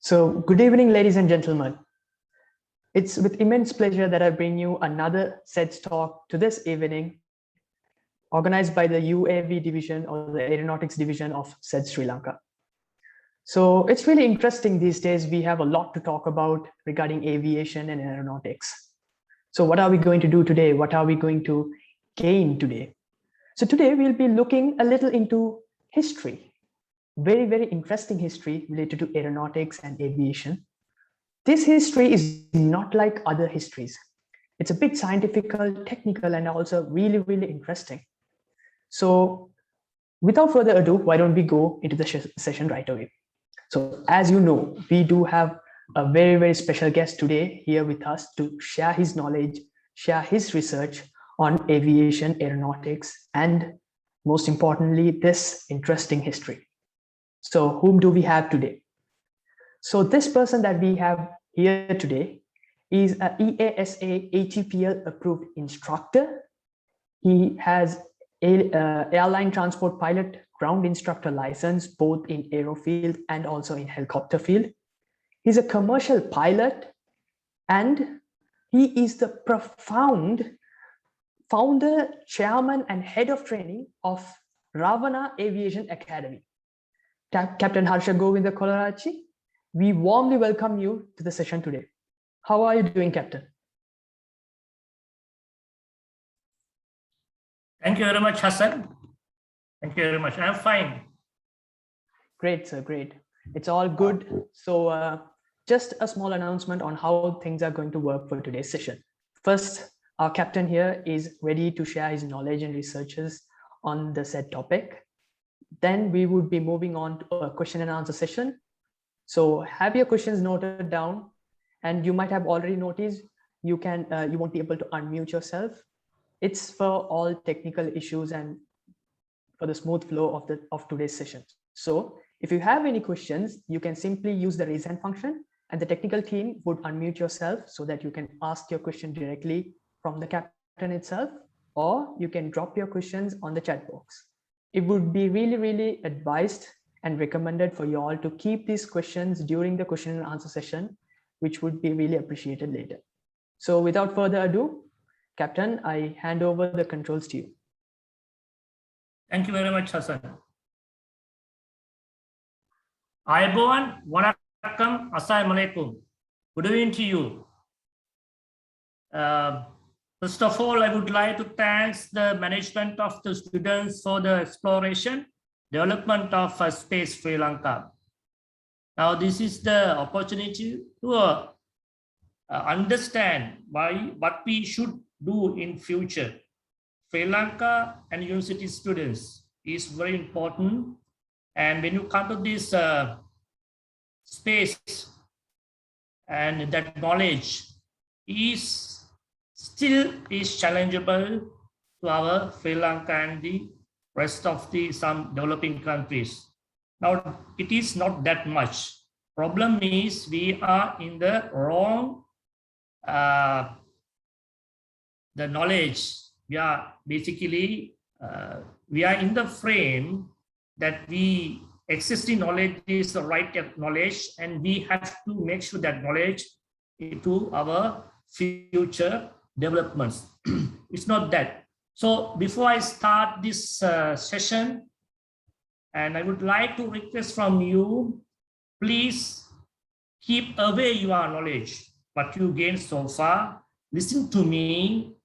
So, good evening, ladies and gentlemen. It's with immense pleasure that I bring you another SEDS talk to this evening, organized by the UAV division or the Aeronautics division of SEDS Sri Lanka. So, it's really interesting these days. We have a lot to talk about regarding aviation and aeronautics. So, what are we going to do today? What are we going to gain today? So, today we'll be looking a little into history. Very, very interesting history related to aeronautics and aviation. This history is not like other histories. It's a bit scientific, technical, and also really, really interesting. So without further ado, why don't we go into the session right away? So as you know, we do have a very, very special guest today here with us to share his knowledge, share his research on aviation, aeronautics, and most importantly, this interesting history. So whom do we have today? So this person that we have here today is an EASA ATPL approved instructor. He has a airline transport pilot ground instructor license, both in aerofield and also in helicopter field. He's a commercial pilot, and he is the profound founder, chairman, and head of training of Ravana Aviation Academy. Captain Harsha Govinda Kolarachi, we warmly welcome you to the session today. How are you doing, Captain? Thank you very much, Hassan. Thank you very much. I'm fine. Great, sir. Great. It's all good. So just a small announcement on how things are going to work for today's session. First, our captain here is ready to share his knowledge and researches on the said topic. Then we would be moving on to a question and answer session. So have your questions noted down, and you might have already noticed you won't be able to unmute yourself. It's for all technical issues and for the smooth flow of today's session. So if you have any questions, you can simply use the raise hand function, and the technical team would unmute yourself so that you can ask your question directly from the captain itself, or you can drop your questions on the chat box. It would be really, really advised and recommended for you all to keep these questions during the question and answer session, which would be really appreciated later. So without further ado, Captain, I hand over the controls to you. Thank you very much, Hassan. Ayubowan, Wanakkam, Assalamualaikum. Good evening to you. First of all, I would like to thank the management of the students for the exploration, development of space Sri Lanka. Now, this is the opportunity to understand what we should do in future. Sri Lanka and university students is very important. And when you come to this space, and that knowledge still is challengeable to our Sri Lanka and the rest of some developing countries. Now, it is not that much. Problem is we are in the wrong, the knowledge. We are basically, we are in the frame that we existing knowledge is the right knowledge, and we have to make sure that knowledge into our future developments. It's not that. So before I start this session, and I would like to request from you, please keep away your knowledge, what you gained so far. Listen to me.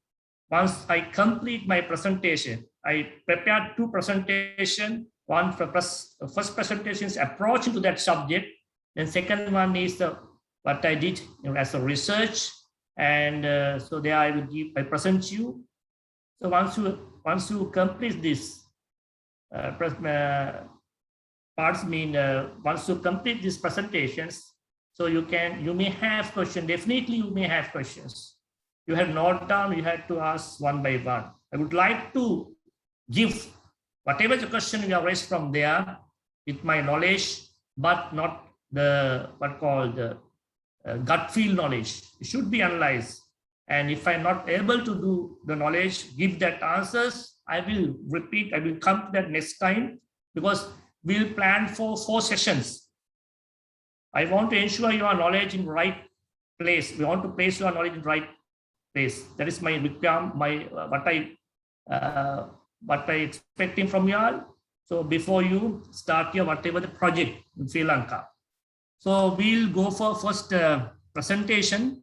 Once I complete my presentation, I prepared 2 presentations. One for first presentation is approach to that subject. Then second one is what I did as a research. And so there I present you. So once you complete this once you complete these presentations, so you may have questions. Definitely you may have questions. You have noted down, you have to ask one by one. I would like to give whatever the question you have raised from there with my knowledge, but not the gut feel knowledge. It should be analyzed. And if I'm not able to do the knowledge, give that answers, I will repeat, I will come to that next time, because we'll plan for 4 sessions. I want to ensure your knowledge in right place. We want to place your knowledge in right place. That is my requirement, what I expecting from you all. So before you start your whatever the project in Sri Lanka. So we'll go for first presentation.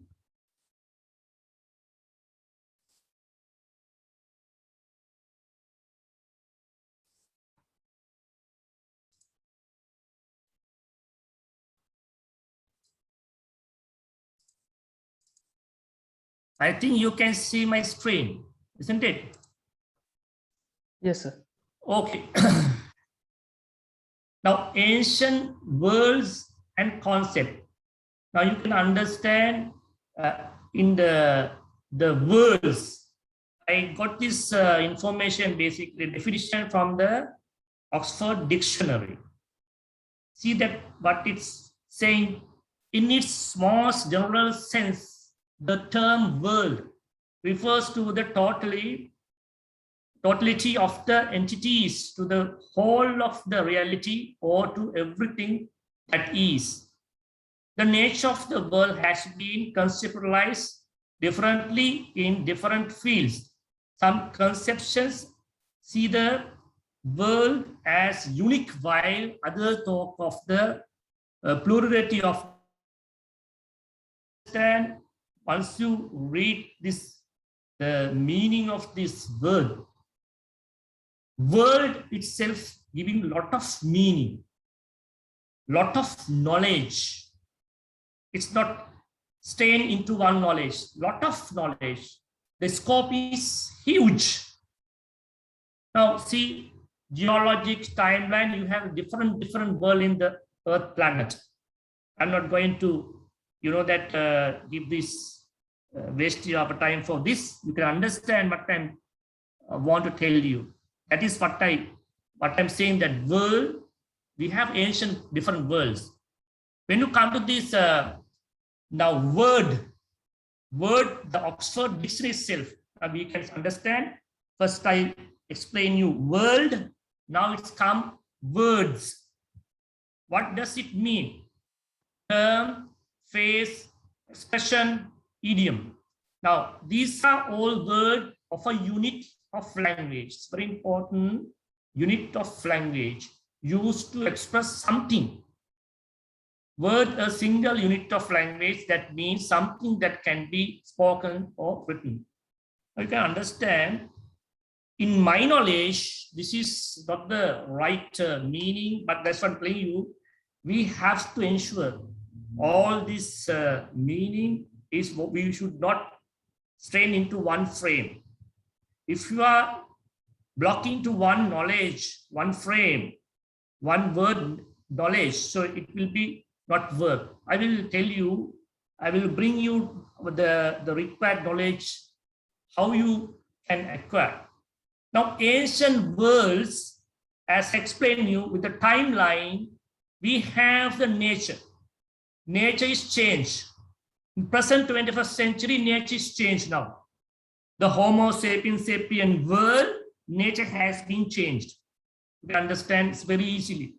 I think you can see my screen, isn't it? Yes, sir. Okay. Now, ancient words and concept. Now you can understand in the words. I got this information, basically definition from the Oxford Dictionary. See that what it's saying in its most general sense. The term world refers to the totality of the entities, to the whole of the reality, or to everything that is. The nature of the world has been conceptualized differently in different fields. Some conceptions see the world as unique, while others talk of the plurality of. Once you read this, the meaning of this word itself giving lot of meaning, lot of knowledge. It's not staying into one knowledge, lot of knowledge. The scope is huge. Now see, geologic timeline, you have different world in the Earth planet. I'm not going to give this waste your time for this. You can understand what I want to tell you. That is what I'm saying, that world, we have ancient different worlds. When you come to this now word, the Oxford Dictionary itself, we can understand. First I explain you world, now it's come words. What does it mean? Term, phrase, expression, idiom. Now, these are all words of a unit of language. It's very important. Unit of language used to express something. Word, a single unit of language, that means something that can be spoken or written. You can understand, in my knowledge, this is not the right meaning, but that's what I'm telling you. We have to ensure all this meaning is what we should not strain into one frame. If you are blocking to one knowledge, one frame, one word knowledge, so it will be not work. I will tell you, I will bring you the required knowledge, how you can acquire. Now, ancient worlds, as I explained you with the timeline, we have the nature. Nature is changed. In present 21st century, nature is changed now. The Homo sapiens sapien world, nature has been changed. We understand this very easily.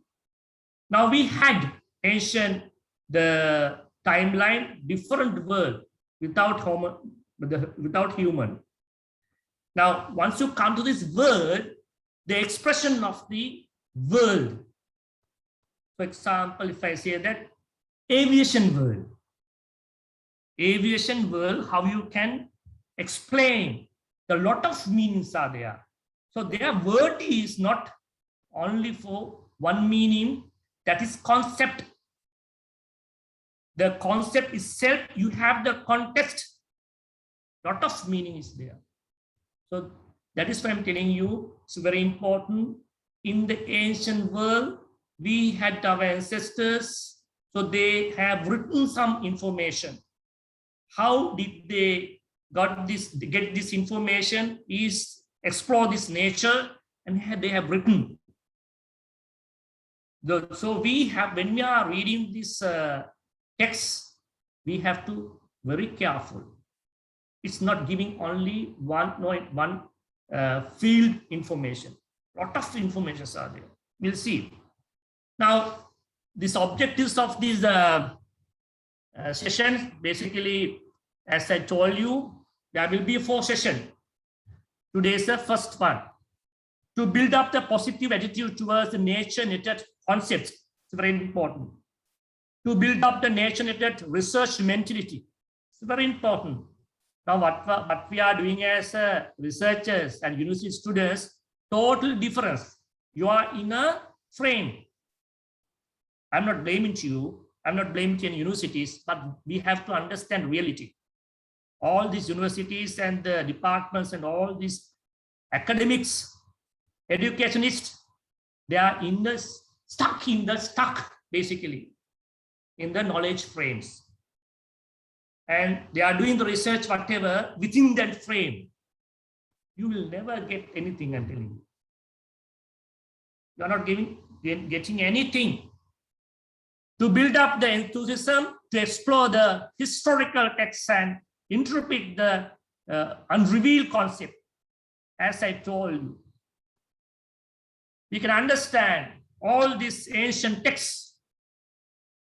Now we had ancient, the timeline, different world without human. Now, once you come to this word, the expression of the world. For example, if I say that aviation world, how you can explain, a lot of meanings are there. So their word is not only for one meaning, that is concept. The concept itself, you have the context, lot of meaning is there. So that is why I'm telling you, it's very important. In the ancient world, we had our ancestors, so they have written some information. How did they get this information? Is explore this nature, and they have written. So we have, when we are reading this text, we have to very careful. It's not giving only one field information. Lot of information are there. We'll see. Now, these objectives of these sessions, basically, as I told you, there will be 4 sessions. Today is the first one. To build up the positive attitude towards the nature-related concepts, it's very important. To build up the nature-related research mentality, it's very important. Now, what we are doing as researchers and university students, total difference. You are in a frame. I'm not blaming you. I'm not blaming any universities, but we have to understand reality. All these universities and the departments and all these academics, educationists, they are stuck basically in the knowledge frames. And they are doing the research, whatever, within that frame. You will never get anything, I'm telling you. You are not getting anything. To build up the enthusiasm, to explore the historical texts and interpret the unrevealed concept, as I told you. We can understand all these ancient texts,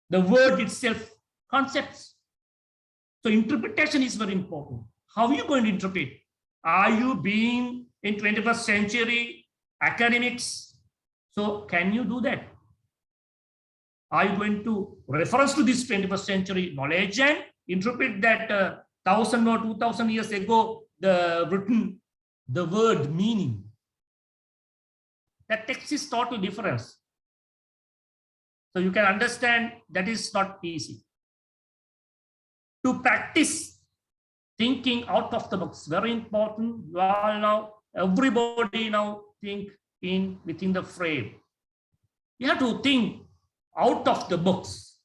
the word itself, concepts. So interpretation is very important. How are you going to interpret? Are you being in 21st century academics? So can you do that? Are you going to reference to this 21st century knowledge and interpret that 1,000 or 2,000 years ago, the word meaning? That text is total difference. So you can understand that is not easy. To practice thinking out of the box, very important. You all now, everybody now think within the frame. You have to think out of the box.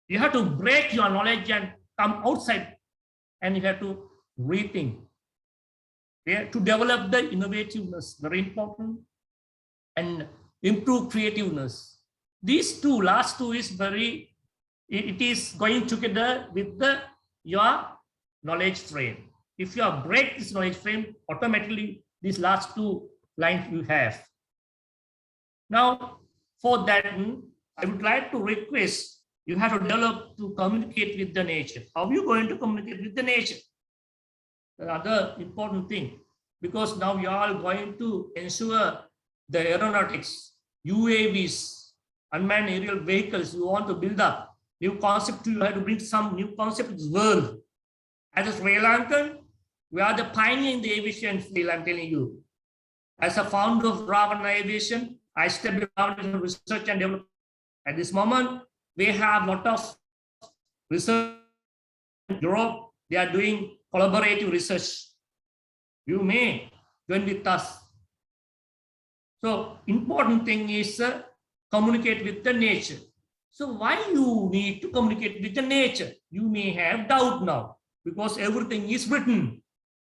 You have to break your knowledge and come outside, and you have to rethink. To develop the innovativeness, very important, and improve creativeness. These two, last two is very, it is going together with your knowledge frame. If you break this knowledge frame, automatically these last two lines you have. Now, for that, I would like to request you have to develop to communicate with the nature. How are you going to communicate with the nature? Another important thing, because now you are going to ensure the aeronautics, UAVs, unmanned aerial vehicles, you want to build up new concept. You have to bring some new concept to this world. As a Sri Lankan, we are the pioneer in the aviation field, I'm telling you. As a founder of Ravana Aviation, I established research and development. At this moment, we have a lot of research in Europe. They are doing collaborative research. You may join with us. So important thing is communicate with the nature. So why you need to communicate with the nature? You may have doubt now because everything is written.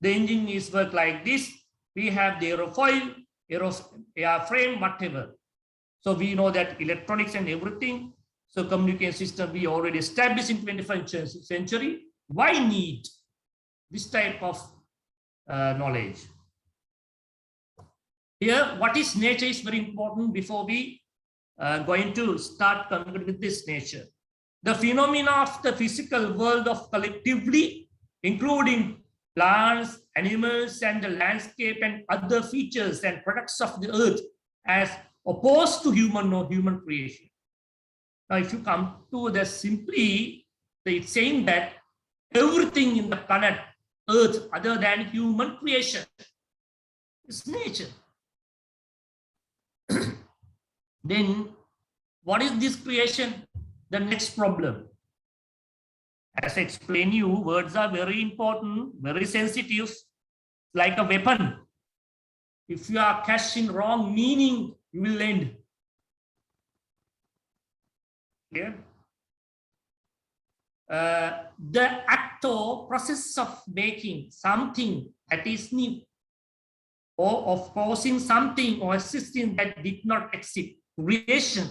The engine is work like this. We have the aerofoil, airframe, whatever. So we know that electronics and everything. So communication system we already established in 21st century. Why need this type of knowledge? Here, what is nature is very important before we going to start communicating with this nature. The phenomena of the physical world of collectively, including plants, animals, and the landscape and other features and products of the earth as opposed to human or human creation. Now, if you come to the simply, it's saying that everything in the planet earth other than human creation is nature. Then what is this creation? The next problem. As I explained you, words are very important, very sensitive, like a weapon. If you are catching wrong meaning, you will end. Yeah. The act or process of making something that is new, or of causing something or existing that did not exist, creation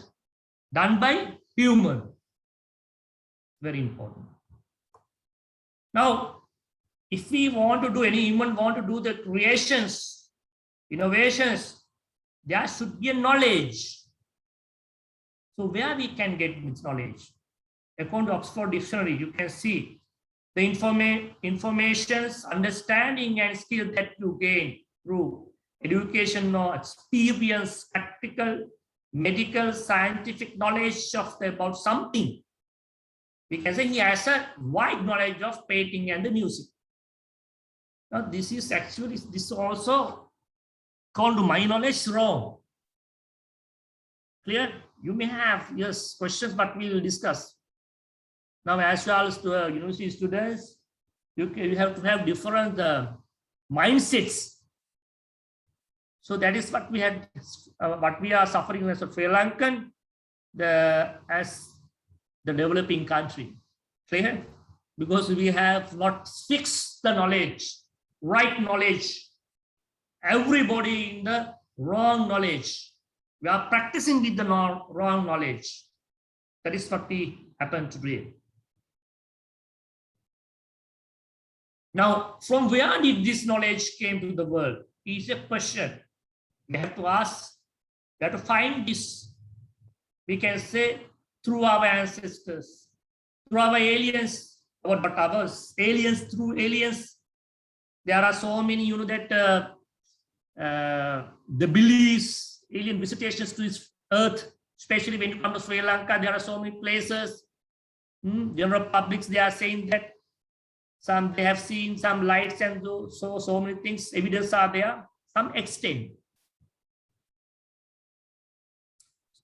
done by human. Very important. Now, if we want to do any human want to do the creations, innovations, there should be a knowledge. So where we can get this knowledge? According to Oxford Dictionary, you can see the informations, understanding and skill that you gain through education or experience, practical, medical, scientific knowledge about something. We can say he has a wide knowledge of painting and the music. Now, this is actually, this is also called to my knowledge wrong. Clear? You may have, yes, questions, but we will discuss. Now, as well as to university students, you have to have different mindsets. So that is what we had, what we are suffering as a Sri Lankan, as the developing country. Clear? Because we have not fixed the knowledge, right knowledge. Everybody in the wrong knowledge. We are practicing with the wrong knowledge. That is what we happen to do. Now, from where did this knowledge came to the world? Is a question. We have to ask, we have to find this. We can say through our ancestors, through our aliens, but ours, aliens through aliens. There are so many, you know, that the beliefs, alien visitations to this earth, especially when you come to Sri Lanka, there are so many places. General publics, they are saying that some they have seen some lights and so many things, evidence are there, some extent.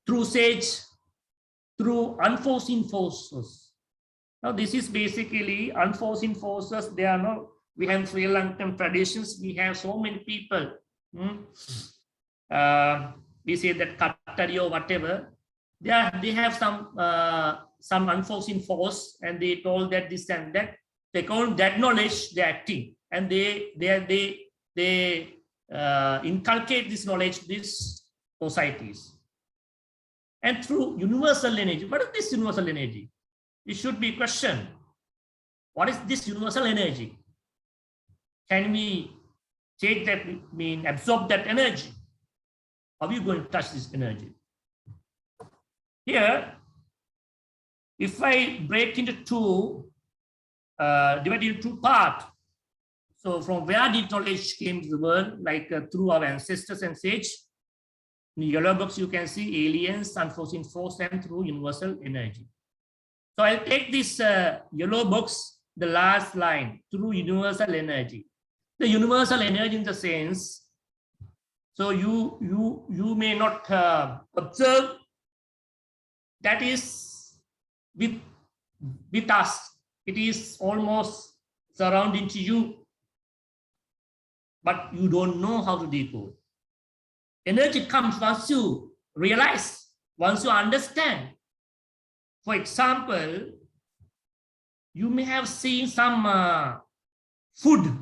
Through sage, through unforeseen forces. Now this is basically unforeseen forces. They are not, we have Sri Lankan traditions, we have so many people. We say that Kattari or whatever, they have some unforeseen force, and they told that this and that. They count that knowledge, they're acting, and they inculcate this knowledge to these societies. And through universal energy, what is this universal energy? It should be questioned. What is this universal energy? Can we take that, absorb that energy? How are you going to touch this energy? Here, if I break into two, divided into two parts. So from where did knowledge came to the world, like through our ancestors and sage. In the yellow box, you can see aliens, unforeseen force, and through universal energy. So I'll take this yellow box, the last line, through universal energy. The universal energy in the sense, so you may not observe, that is with us. It is almost surrounding to you, but you don't know how to decode. Energy comes once you realize, once you understand. For example, you may have seen some food,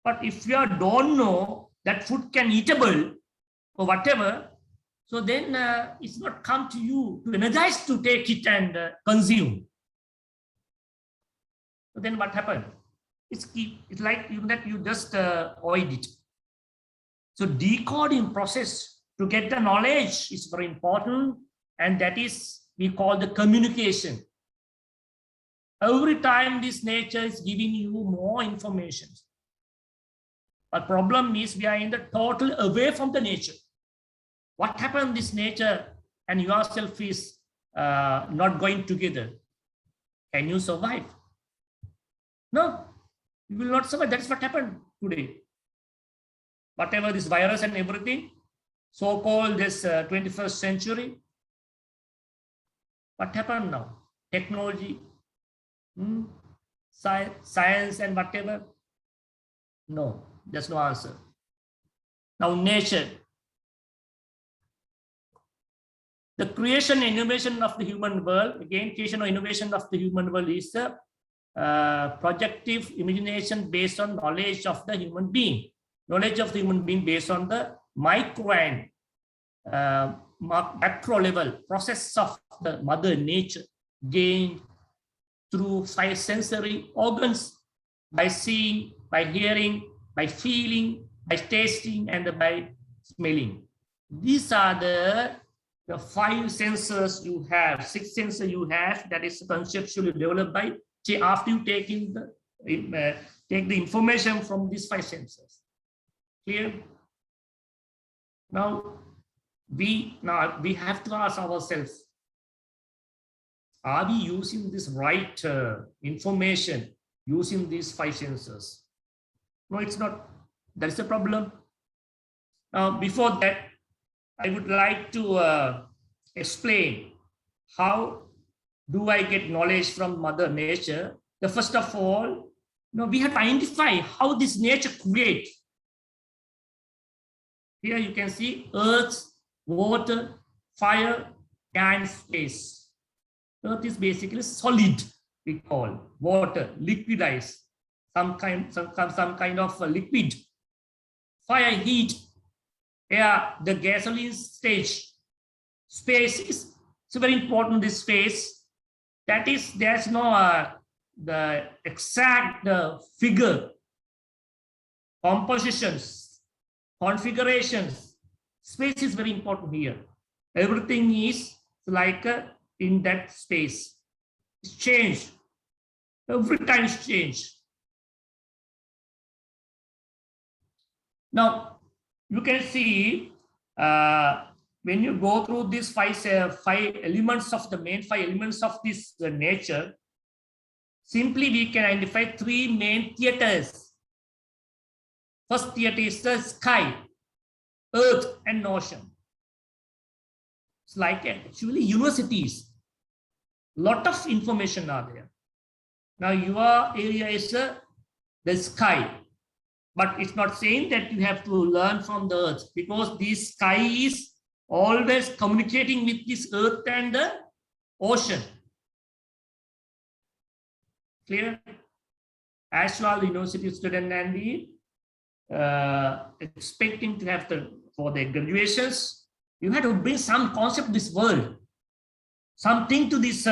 but if you don't know that food can eatable or whatever, so then it's not come to you to energize to take it and consume. So then what happened? It's like that you just avoid it. So decoding process to get the knowledge is very important, and that is we call the communication. Every time this nature is giving you more information. But problem is we are in the total away from the nature. What happened? This nature and yourself is not going together. Can you survive? No, you will not survive. That's what happened today. Whatever this virus and everything, so-called this 21st century, what happened now? Technology, science and whatever. No, there's no answer. Now nature. The creation and innovation of the human world, again, creation or innovation of the human world is a projective imagination based on knowledge of the human being. Knowledge of the human being based on the micro and macro level process of the mother nature gained through five sensory organs, by seeing, by hearing, by feeling, by tasting, and by smelling. These are the the 5 sensors you have, 6 sensors you have, that is conceptually developed by after you take the information from these 5 sensors. Clear? Now we have to ask ourselves, are we using this right information using these 5 sensors? No, it's not. That is a problem. Now, before that, I would like to explain how do I get knowledge from Mother Nature. The first of all, we have to identify how this nature creates. Here you can see earth, water, fire, and space. Earth is basically solid, we call water, liquidized, some kind of liquid. Fire, heat, air, the gasoline stage. Space is very important. This space, that is, there's no the exact figure, compositions, configurations. Space is very important here. Everything is like in that space. It's changed. Every time it's changed. Now, you can see when you go through these five elements of the main 5 elements of this nature, simply we can identify 3 main theaters. First theater is the sky, earth, and ocean. It's like actually universities. Lot of information are there. Now your area is the sky. But it's not saying that you have to learn from the earth, because this sky is always communicating with this earth and the ocean. Clear? As you are the university student and we expecting to have for the graduations, you have to bring some concept to this world, something to this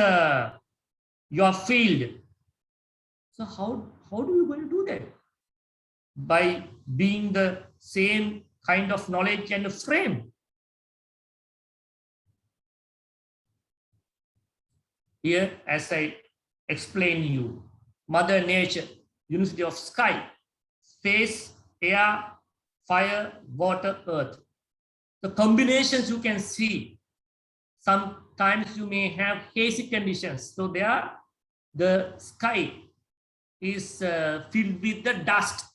your field. So how do you going to do that? By being the same kind of knowledge and frame. Here, as I explain you, Mother Nature, unity of sky, space, air, fire, water, earth. The combinations you can see. Sometimes you may have hazy conditions. So the sky is filled with the dust.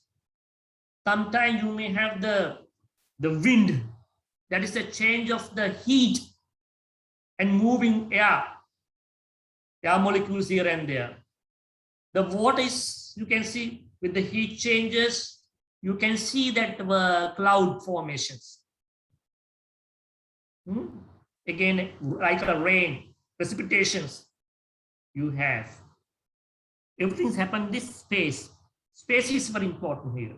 Sometimes you may have the wind, that is a change of the heat and moving air molecules here and there. The water is, you can see with the heat changes, you can see that cloud formations. Again, like a rain, precipitations you have. Everything's happened in this space. Space is very important here.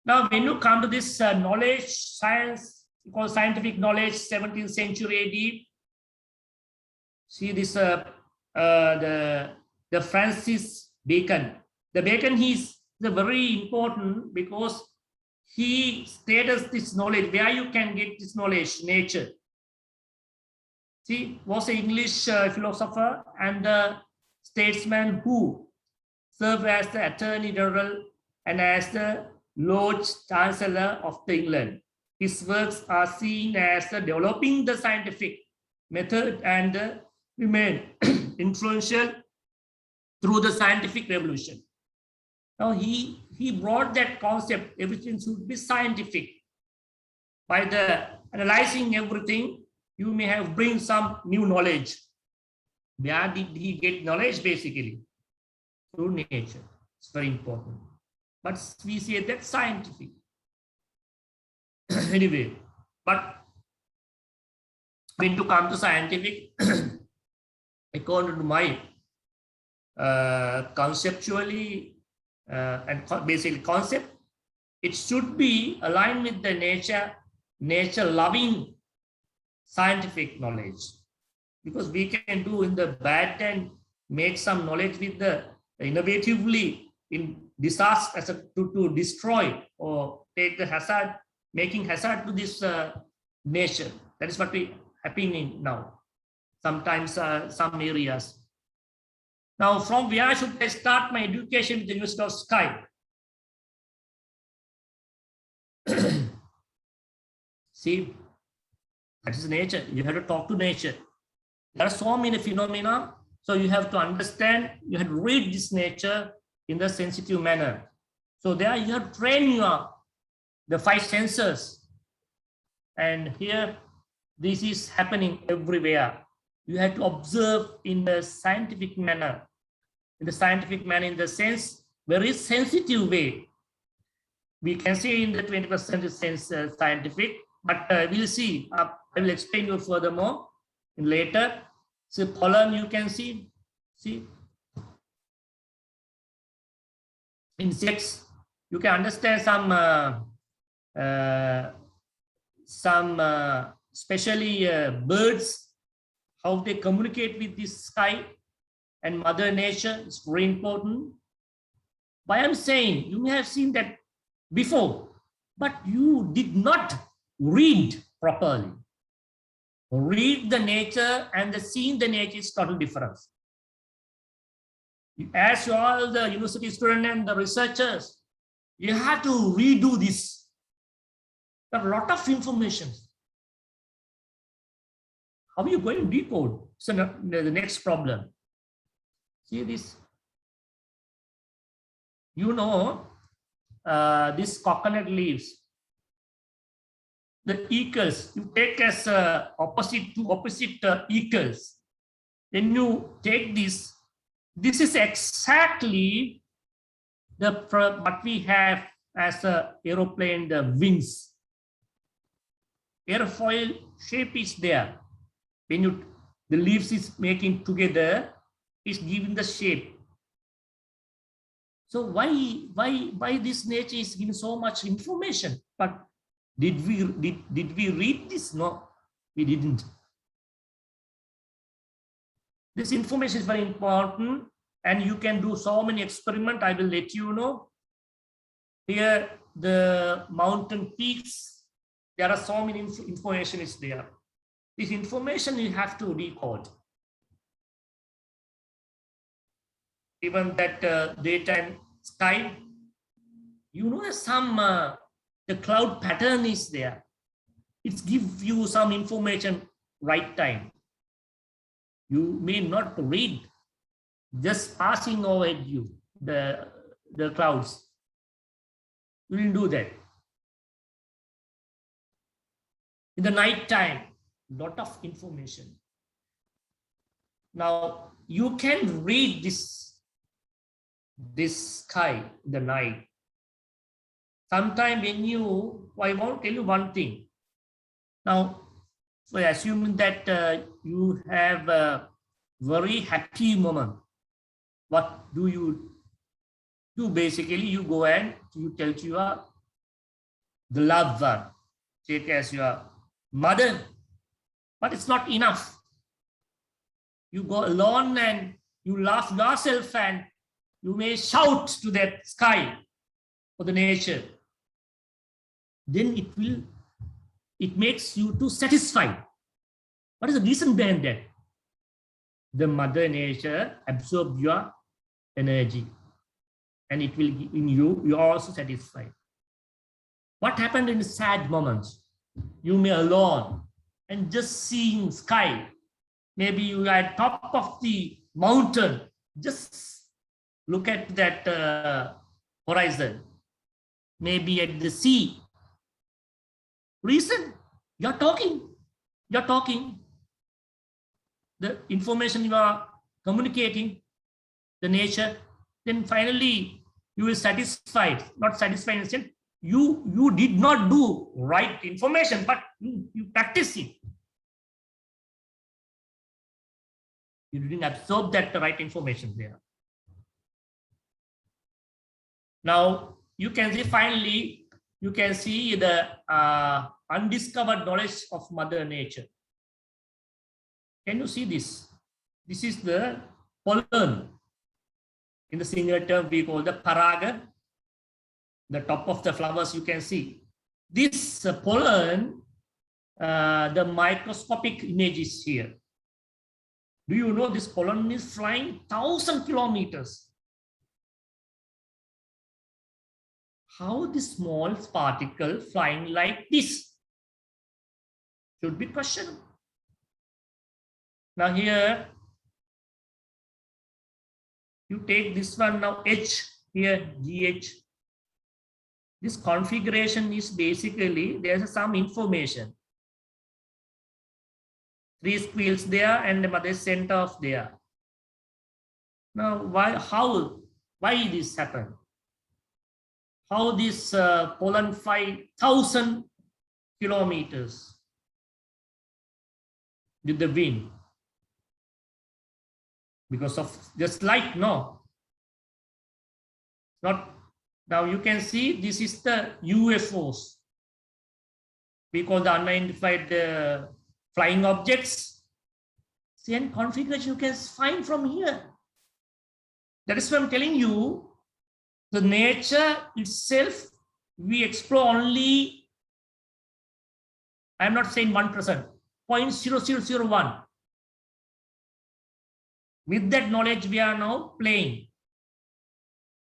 Now, when you come to this knowledge, science, called scientific knowledge, 17th century AD, see this, the Francis Bacon. The Bacon, he's very important because he stated this knowledge, where you can get this knowledge, nature. See, was an English philosopher and statesman who served as the Attorney General and as the Lord Chancellor of England. His works are seen as developing the scientific method and remain influential through the scientific revolution. Now he brought that concept, everything should be scientific. By the analyzing everything, you may have bring some new knowledge. Where did he get knowledge? Basically through nature. It's very important. But we say that scientific. Anyway, but when to come to scientific, according to my conceptually and basically concept, it should be aligned with the nature loving scientific knowledge, because we can do in the bad and make some knowledge with the innovatively in disaster as to destroy or take the hazard, making hazard to this nature. That is what we happening now. Sometimes some areas. Now, from where should I start my education with the University of Sky? See, that is nature. You have to talk to nature. There are so many phenomena. So you have to understand, you have to read this nature in the sensitive manner. So there you have to train the 5 senses. And here, this is happening everywhere. You have to observe in the scientific manner. In the scientific manner, in the sense, very sensitive way. We can see in the 21st century sense scientific, but we'll see. I will explain you furthermore later. So pollen you can see. Insects, you can understand some especially birds, how they communicate with the sky and Mother Nature is very important. But I'm saying, you may have seen that before, but you did not read properly. Read the nature and the seeing the nature is total difference. As all the university students and the researchers, you have to redo this. There are a lot of information. How are you going to decode? So the next problem. See this? You know, this coconut leaves. The equals, you take as opposite equals. Then you take this. This is exactly what we have as a aeroplane, the wings. Airfoil shape is there. When the leaves is making together, is giving the shape. So why this nature is giving so much information? But did we read this? No, we didn't. This information is very important, and you can do so many experiments. I will let you know. Here, the mountain peaks, there are so many information is there. This information you have to decode. Even that daytime sky, you know, some the cloud pattern is there. It gives you some information right time. You may not read, just passing over you the clouds. You will do that. In the night time, lot of information. Now you can read this sky in the night. Sometime when I want to tell you one thing. Now, so assuming that you have a very happy moment, what do you do? Basically, you go and you tell to the loved one, take as your mother, but it's not enough. You go alone and you laugh yourself and you may shout to that sky or the nature. Then it makes you to satisfied. What is the reason behind that? The Mother Nature absorb your energy and it will give in you are also satisfied. What happened in sad moments? You may alone and just seeing sky. Maybe you are at top of the mountain. Just look at that horizon. Maybe at the sea. Reason? You're talking. The information you are communicating, the nature, then finally you will satisfied. Not satisfied in the sense you did not do right information, but you practice it. You didn't absorb that right information there. Now you can see finally, you can see the undiscovered knowledge of Mother Nature. Can you see this? This is the pollen. In the singular term, we call the paraga. The top of the flowers you can see. This pollen the microscopic images here. Do you know this pollen is flying 1,000 kilometers? How this small particle flying like this? Should be questioned. Now here, you take this one now, H here, GH. This configuration is basically, there's some information. 3 squeals there and the mother center of there. Now, why this happened? How this pollen fly 1,000 kilometers with the wind? Because of just light, no. Not now you can see this is the UFOs. We call the unidentified flying objects. See, and configuration you can find from here. That is why I'm telling you, the nature itself, we explore only, I'm not saying 1%, 0.0001. With that knowledge, we are now playing.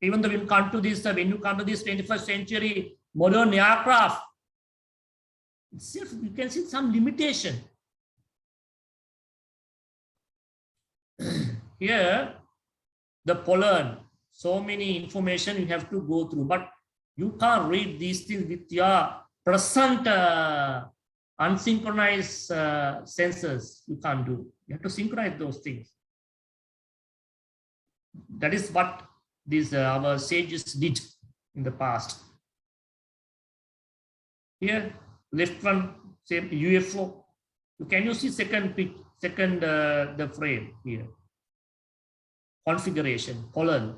Even though when you come to this 21st century modern aircraft, itself, you can see some limitation. Here, the pollen, so many information you have to go through, but you can't read these things with your present unsynchronized sensors. You can't do. You have to synchronize those things. That is what these our sages did in the past. Here, left one, same UFO. Can you see the frame here? Configuration, pollen.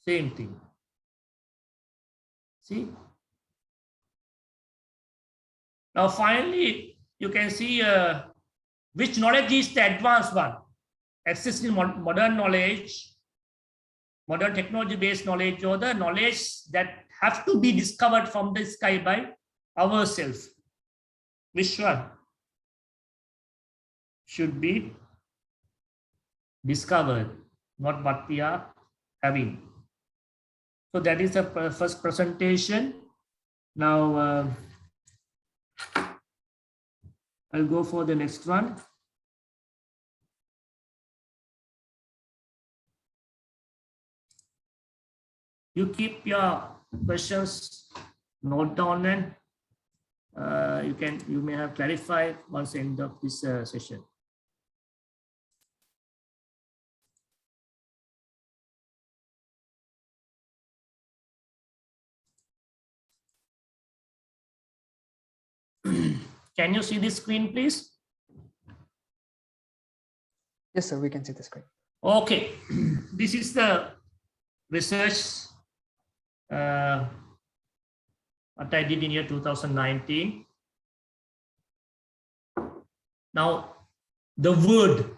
Same thing. See? Now finally, you can see which knowledge is the advanced one. Existing modern knowledge, modern technology-based knowledge, or the knowledge that have to be discovered from the sky by ourselves. Which one should be discovered, not what we are having? So that is the first presentation. Now I'll go for the next one. You keep your questions note down, and you may have clarified once end of this session. Can you see this screen, please? Yes, sir, we can see the screen. Okay, this is the research what I did in year 2019. Now, the word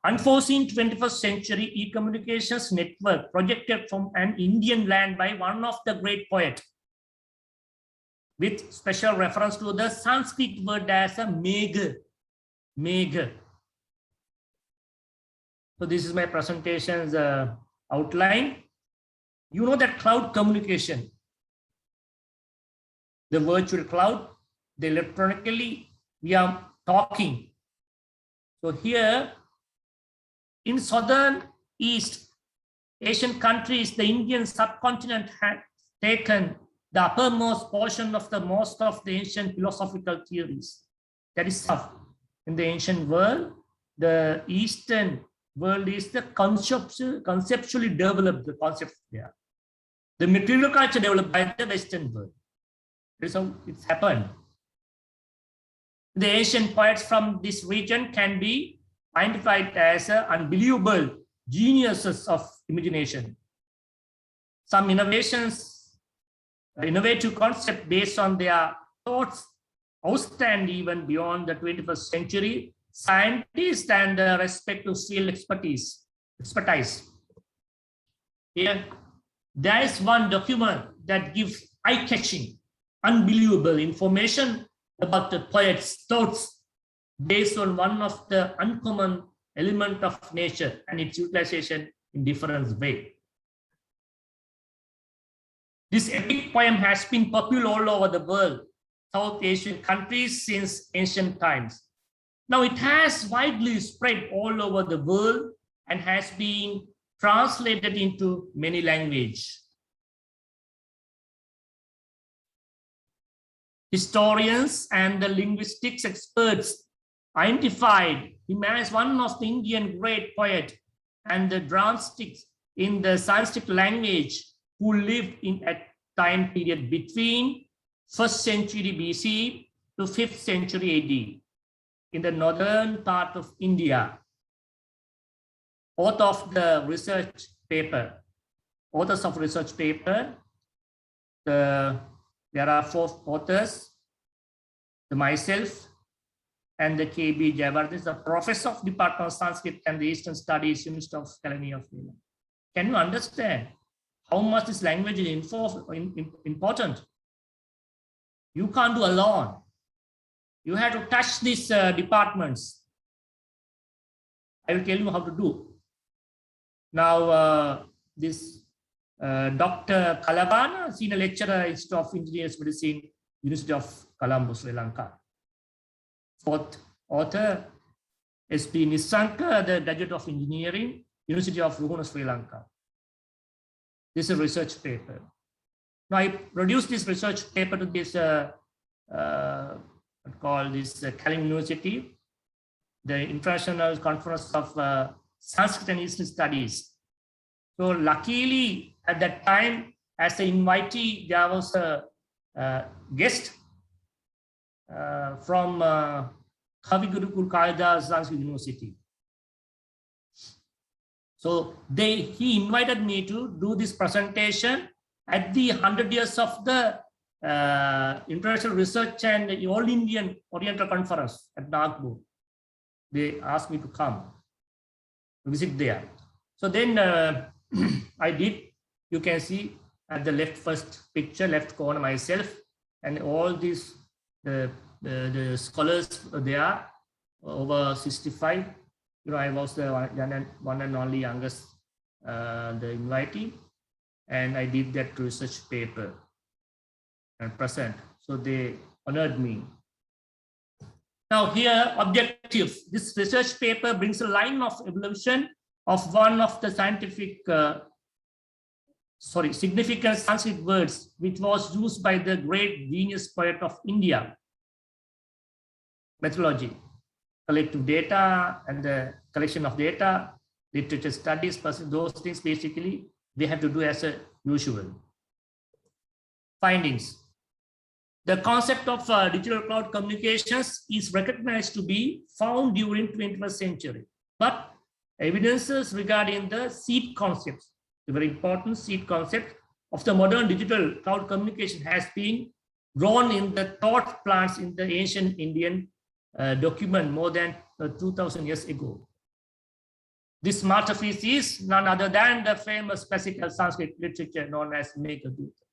unforeseen 21st century e-communications network projected from an Indian land by one of the great poets, with special reference to the Sanskrit word as a Megha. So this is my presentation's outline. You know that cloud communication, the virtual cloud, the electronically we are talking. So here in southern East Asian countries, the Indian subcontinent had taken the uppermost portion of most of the ancient philosophical theories. That is in the ancient world, the Eastern world is the conceptually developed the concept there. The material culture developed by the Western world. That's how it's happened. The ancient poets from this region can be identified as unbelievable geniuses of imagination. Some innovative concept based on their thoughts outstand even beyond the 21st century scientists and respective field expertise. Here, there is one document that gives eye-catching, unbelievable information about the poet's thoughts based on one of the uncommon element of nature and its utilization in different way. This epic poem has been popular all over the world, South Asian countries since ancient times. Now it has widely spread all over the world and has been translated into many languages. Historians and the linguistics experts identified him as one of the Indian great poet and the dramatists in the Sanskrit language who lived in a time period between 1st century BC to 5th century AD in the northern part of India. Authors of the research paper, there are 4 authors, myself and the K.B. Jayawardene, the professor of Department of Sanskrit and the Eastern Studies, University of Colony of Finland. Can you understand how much this language is important? You can't do alone. You have to touch these departments. I will tell you how to do. Now, this Dr. Kalabana, senior lecturer, Institute of Engineers Medicine, University of Colombo, Sri Lanka. 4th author, S.P. Nisanka, the graduate of engineering, University of Ruhuna, Sri Lanka. This is a research paper. Now I produced this research paper to this called this Kalin University, the International Conference of Sanskrit and Eastern Studies. So luckily at that time, as an invitee, there was a guest from Kavi Gurukul Kalidas Sanskrit University. So he invited me to do this presentation at the 100 years of the International Research and All Indian Oriental Conference at Nagpur. They asked me to come visit there. So then I did. You can see at the left first picture, left corner, myself, and all these the scholars there, over 65. You know, I was the one and only youngest, the invitee, and I did that research paper and present. So they honored me. Now here, objectives. This research paper brings a line of evolution of one of the significant Sanskrit words, which was used by the great genius poet of India. Methodology, collective data and the collection of data, literature studies, those things basically they have to do as a usual. Findings. The concept of digital cloud communications is recognized to be found during 21st century, but evidences regarding the seed concepts, the very important seed concept of the modern digital cloud communication has been grown in the thought plants in the ancient Indian document more than 2000 years ago. This masterpiece is none other than the famous classical Sanskrit literature known as Meghaduta.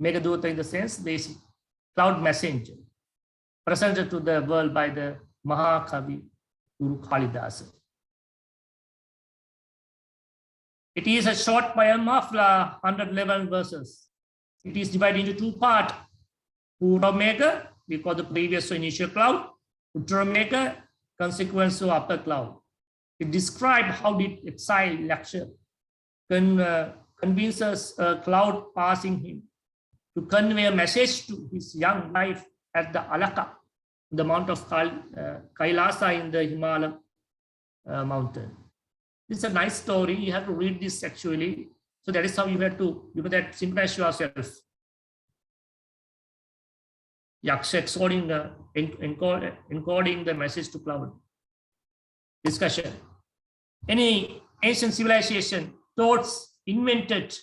Meghaduta in the sense, basic cloud messenger, presented to the world by the Mahakavi Guru Kalidasa. It is a short poem of 111 verses. It is divided into 2 parts. Purva, we call the previous or initial cloud. Uttara, consequence of upper cloud. It describes how did exile Yaksha convinces a cloud passing him to convey a message to his young wife at the Alaka, the mount of Kailasa in the Himalaya mountain. This is a nice story. You have to read this actually. So that is how you have to, that synchronize yourself. Yaksha encoding the message to cloud. Discussion. Any ancient civilization thoughts invented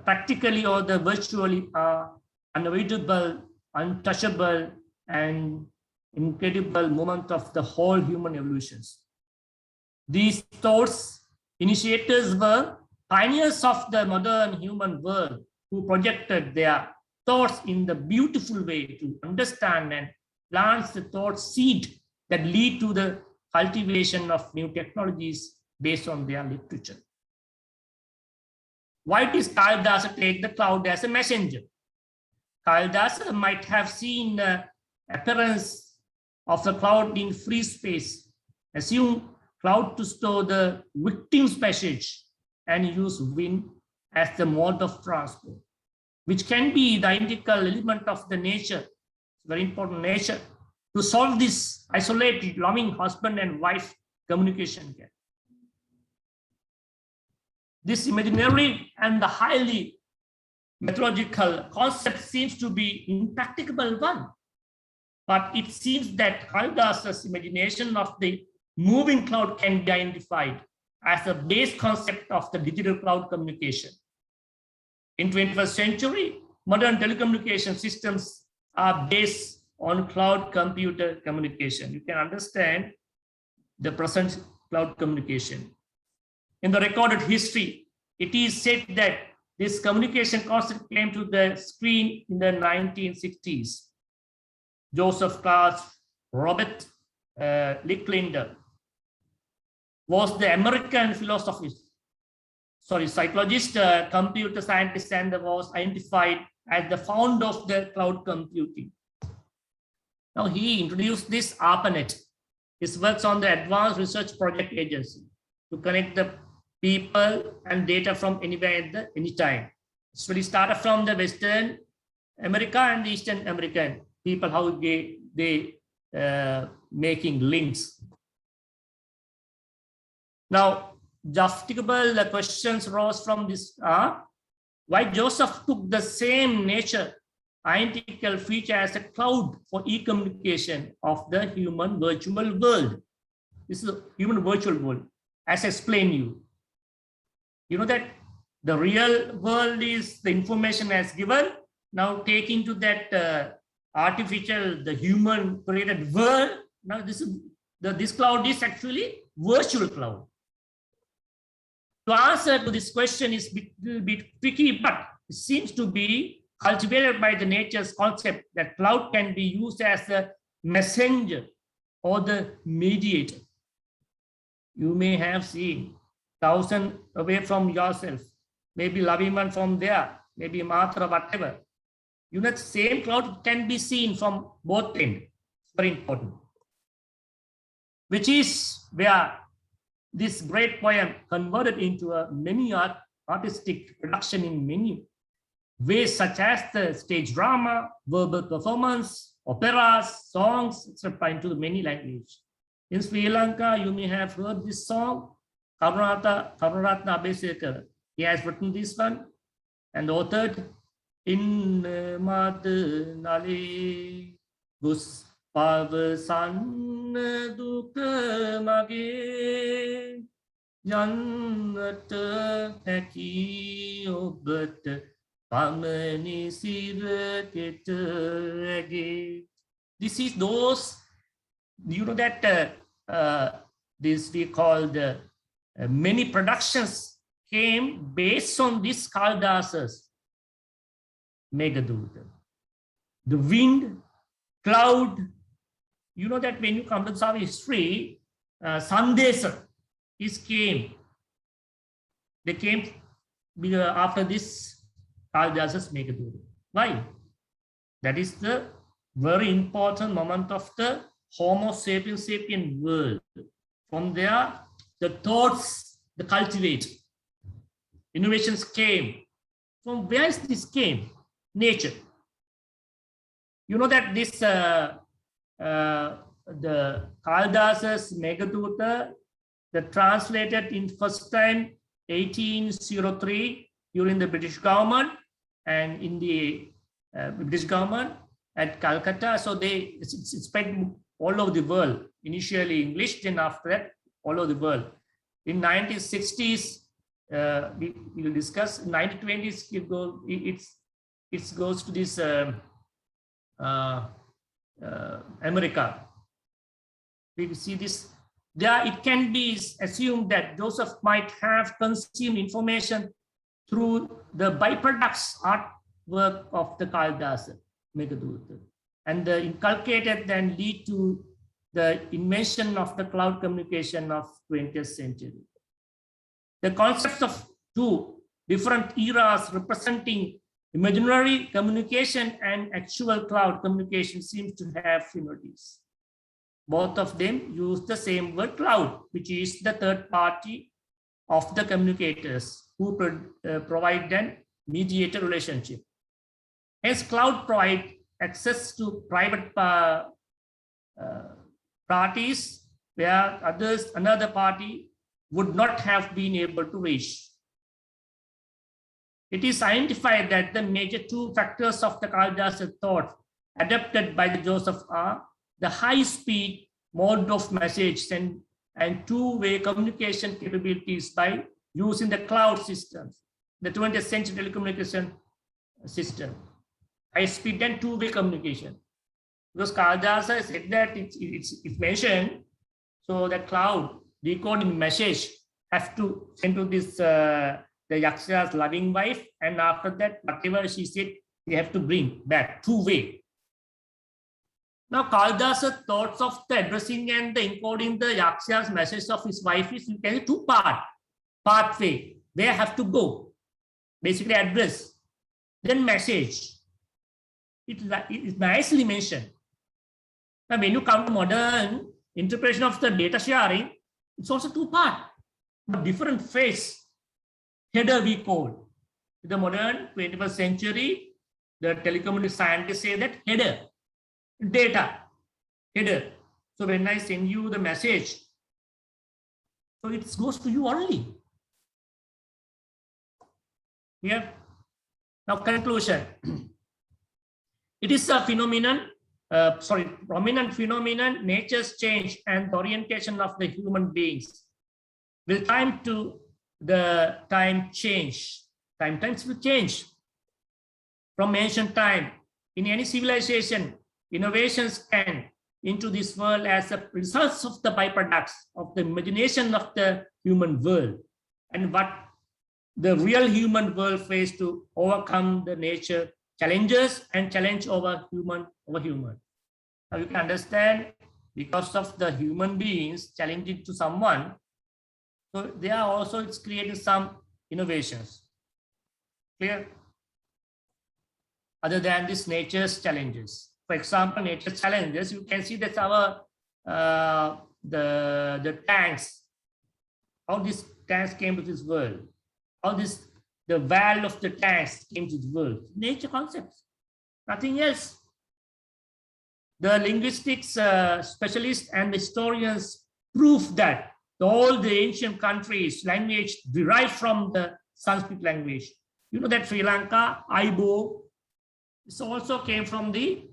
practically or the virtually are unavoidable, untouchable, and incredible moment of the whole human evolutions. These thoughts initiators were pioneers of the modern human world who projected their thoughts in the beautiful way to understand and plants the thought seed that lead to the cultivation of new technologies based on their literature. Why does Kalidasa take the cloud as a messenger? Kalidasa might have seen the appearance of the cloud in free space, assume cloud to store the victim's passage, and use wind as the mode of transport, which can be the identical element of the nature, very important nature, to solve this isolated, loving husband and wife communication gap. This imaginary and the highly mythological concept seems to be impracticable one, but it seems that Kalidasa's imagination of the moving cloud can be identified as a base concept of the digital cloud communication. In 21st century, modern telecommunication systems are based on cloud computer communication. You can understand the present cloud communication. In the recorded history, it is said that this communication concept came to the screen in the 1960s. Joseph Clark, Robert Licklider was the American psychologist, computer scientist, and was identified as the founder of the cloud computing. Now he introduced this ARPANET. His works on the Advanced Research Project Agency to connect the people and data from anywhere at any time. So he started from the Western America and the Eastern American people, how they making links. Now, justifiable questions rose from this why Joseph took the same nature identical feature as a cloud for e-communication of the human virtual world. This is a human virtual world, as I explained you. You know that the real world is the information as given. Now take into that artificial, the human created world. Now this cloud is actually virtual cloud. To answer to this question is a little bit tricky, but it seems to be cultivated by the nature's concept that cloud can be used as a messenger or the mediator. You may have seen 1,000 away from yourself, maybe loving one from there, maybe Matra, whatever. You know, the same cloud can be seen from both ends. It's very important. Which is where this great poem converted into a many artistic production in many ways, such as the stage drama, verbal performance, operas, songs, etc., into many languages. In Sri Lanka, you may have heard this song, Karunaratna Abeysekara. He has written this one and authored in Madnali Gus Pavasan Duka Mage Janata Haki Obat Pamani Sira Ketage. This is those, you know that this we call the many productions came based on this Kalidasa's Meghaduta. The wind, cloud, you know that when you come to Savi history, Sandesa came. They came after this Kalidasa's Meghaduta. Why? That is the very important moment of the Homo sapiens sapien world. From there, the thoughts, the cultivate, innovations came. From where is this came? Nature. You know that this the Kalidasa's Meghaduta, the translated in first time 1803 during the British government and in the British government at Calcutta. So it's spread all over the world. Initially English, then after that all over the world. In 1960s, we will discuss. In 1920s, it goes to this America. We will see this. There, it can be assumed that Joseph might have consumed information through the byproducts, work of the Kalidasa Meghaduta. And the inculcated then lead to the invention of the cloud communication of 20th century. The concepts of two different eras representing imaginary communication and actual cloud communication seems to have similarities. Both of them use the same word cloud, which is the third party of the communicators who provide an mediator relationship. Hence, cloud provide access to private parties where another party would not have been able to reach. It is identified that the major two factors of the Kalidasa thought adapted by the Joseph are the high-speed mode of message send and two-way communication capabilities by using the cloud systems, the 20th century telecommunication system, high-speed and two-way communication. Because Kalidasa said that it's mentioned, so the cloud decoding message have to send to this the Yaksha's loving wife, and after that, whatever she said, they have to bring back two-way. Now, Kalidasa thoughts of the addressing and the encoding the Yaksha's message of his wife is, you can two-part, pathway, where have to go, basically address, then message. It is nicely mentioned. Now, when you come to modern interpretation of the data sharing, it's also two-part, but different phase. Header we call. The modern 21st century, the telecommunication scientists say that header, data, header. So when I send you the message, so it goes to you only. Yeah. Now conclusion. It is a phenomenon, prominent phenomenon, nature's change and the orientation of the human beings. Will time change. Times will change. From ancient time, in any civilization, innovations can into this world as a result of the byproducts of the imagination of the human world and what the real human world face to overcome the nature challenges and challenge over human. Now you can understand, because of the human beings challenging to someone, so they are also, it's creating some innovations. Clear? Other than this nature's challenges. For example, nature's challenges, you can see that our the tanks, how these tanks came to this world, how the valve of the tanks came to the world. Nature concepts, nothing else. The linguistics specialists and historians prove that all the ancient countries' language derived from the Sanskrit language. You know that Sri Lanka, Aibo, this also came from the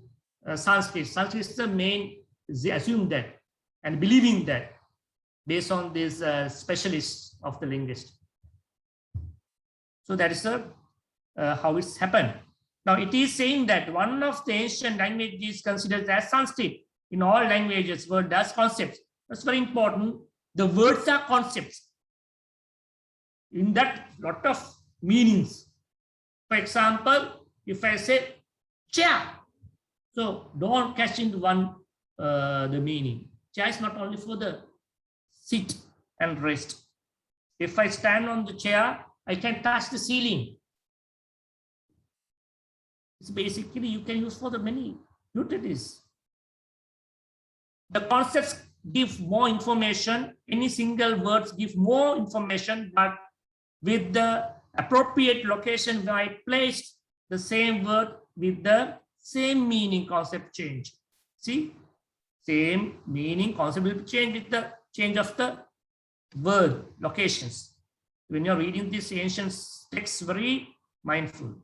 Sanskrit. Sanskrit is the main, they assume that and believing that based on these specialists of the linguist. So that is how it's happened. Now it is saying that one of the ancient languages is considered as Sanskrit. In all languages, word does concepts. That's very important. The words are concepts. In that, lot of meanings. For example, if I say chair, so don't catch into one the meaning. Chair is not only for the sit and rest. If I stand on the chair, I can touch the ceiling. It's basically you can use for the many utilities. The concepts give more information. Any single words give more information, but with the appropriate location where I placed the same word with the same meaning, concept change. See, same meaning, concept will change with the change of the word locations. When you're reading this ancient text, very mindful.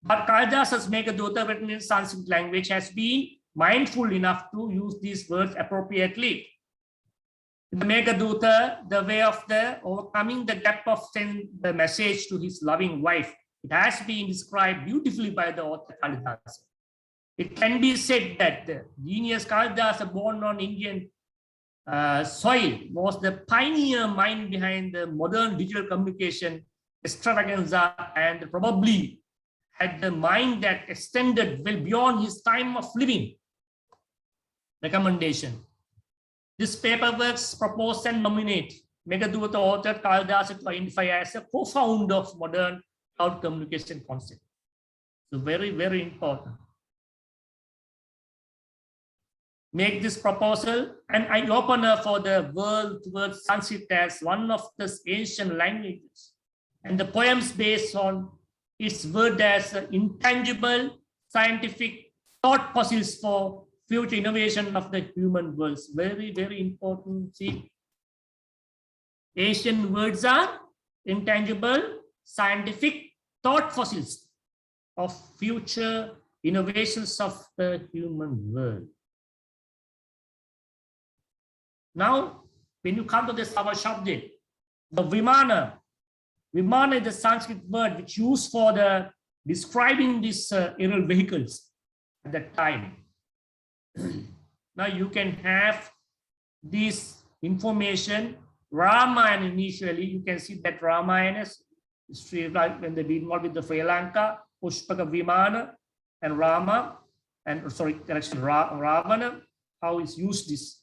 But Kalidasa's Meghaduta, written in Sanskrit language, has been mindful enough to use these words appropriately. In the Meghaduta, the way of the overcoming the gap of sending the message to his loving wife, it has been described beautifully by the author Kalidasa. It can be said that the genius Kalidasa, born on Indian soil, was the pioneer mind behind the modern digital communication extravaganza and probably had the mind that extended well beyond his time of living. Recommendation. This paperworks propose and nominate Meghadutha author Kalidasa to identify as a co-founder of modern cloud communication concept. So very, very important. Make this proposal an eye-opener for the world towards Sanskrit as one of the ancient languages, and the poems based on its word as intangible scientific thought fossils for future innovation of the human worlds. Very, very important. See, Asian words are intangible scientific thought fossils of future innovations of the human world. Now, when you come to this our subject, the Vimana is the Sanskrit word which used for the describing these aerial vehicles at that time. Now you can have this information. Ramayana initially, you can see that Ramayana is when they be involved with the Sri Lanka, Pushpaka Vimana, and Rama, and sorry, correction, Ravana, how is used this.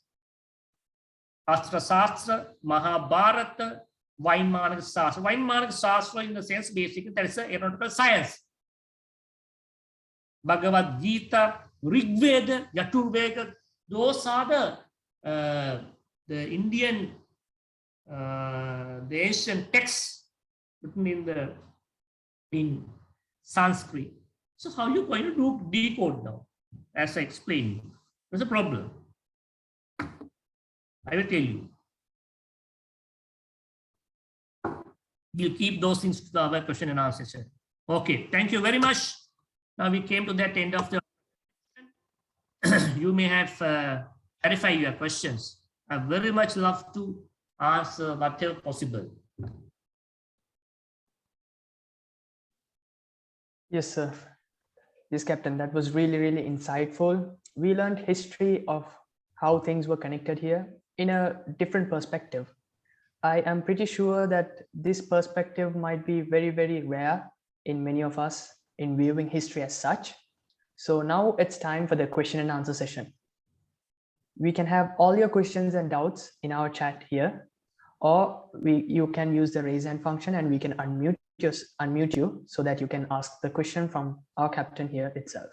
Astra Sastra, Mahabharata, Vaimanaga Sastra. Vaimanaga Sastra, in the sense, basically, that is an aeronautical science. Bhagavad Gita, Rig Veda, Yaturveda, those are the Indian, the ancient texts written in Sanskrit. So how are you going to decode now? As I explained, there's a problem. I will tell you. We'll keep those things to our question and answer session. Okay, thank you very much. Now we came to that end of the you may have clarified your questions. I very much love to answer whatever possible. Yes, sir. Yes, Captain, that was really, really insightful. We learned history of how things were connected here in a different perspective. I am pretty sure that this perspective might be very, very rare in many of us in viewing history as such. So now it's time for the question and answer session. We can have all your questions and doubts in our chat here, or you can use the raise hand function and we can unmute you so that you can ask the question from our captain here itself.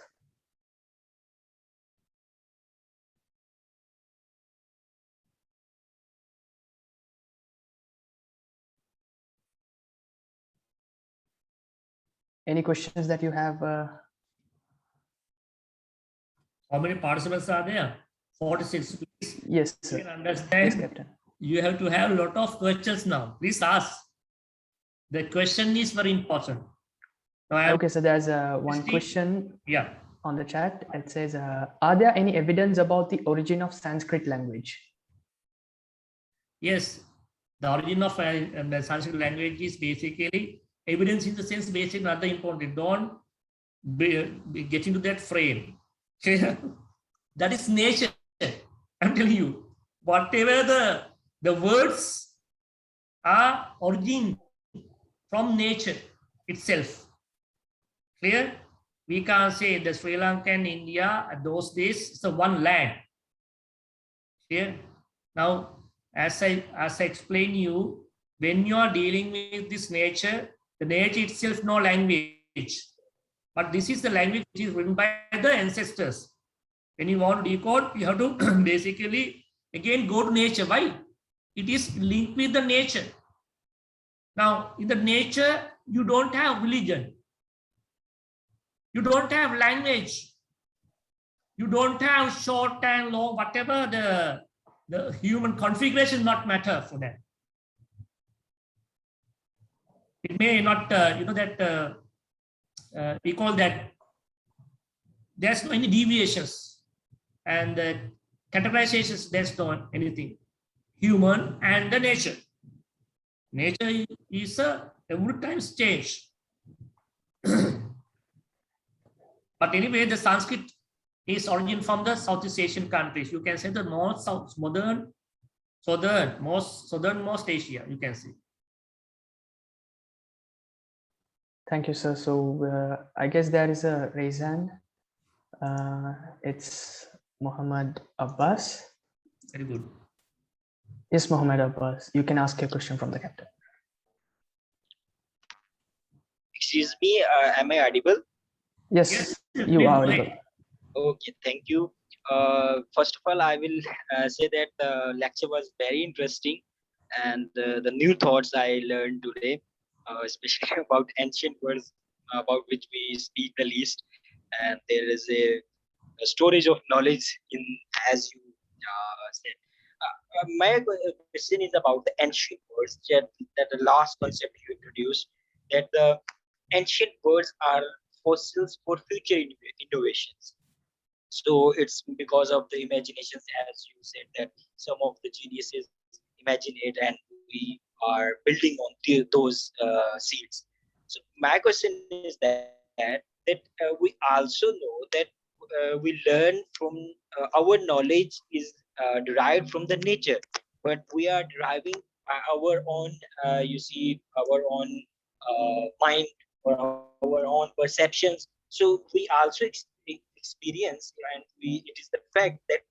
Any questions that you have? How many participants are there? 46. Please. Yes, sir. You can understand. Yes, Captain. You have to have a lot of questions now. Please ask. The question is very important. Okay, so there's one question on the chat. It says, are there any evidence about the origin of Sanskrit language? Yes, the origin of the Sanskrit language is basically evidence in the sense basically not the important. Don't get into that frame. That is nature. I'm telling you, whatever the words are origin from nature itself. Clear? We can't say the Sri Lanka and India at those days it's a one land. Clear? Now, as I explain you, when you are dealing with this nature, the nature itself no language, but this is the language which is written by the ancestors. When you want to decode, you have to basically again go to nature. Why? It is linked with the nature. Now, in the nature, you don't have religion. You don't have language. You don't have short and long, whatever the human configuration not matter for that. It may not, you know, that we call that there's no any deviations and categorizations, there's no anything. Human and the nature. Nature is every time change. But anyway, the Sanskrit is origin from the Southeast Asian countries. You can say the north, south, southernmost Asia, you can see. Thank you, sir. So I guess there is a raise hand. It's Muhammad Abbas. Very good. Yes, Muhammad Abbas. You can ask your question from the captain. Excuse me, am I audible? Yes, Yes, you please are go audible. ahead. Okay, thank you. First of all, I will say that the lecture was very interesting, and the new thoughts I learned today, especially about ancient words about which we speak the least, and there is a storage of knowledge in, as you said. My question is about the ancient words, that the last concept you introduced, that the ancient words are fossils for future innovations. So it's because of the imaginations, as you said, that some of the geniuses imagine it, and we are building on those seeds. So my question is that we also know that we learn from our knowledge is derived from the nature, but we are deriving our own, you see, our own mind or our own perceptions. So we also experience, and it is the fact that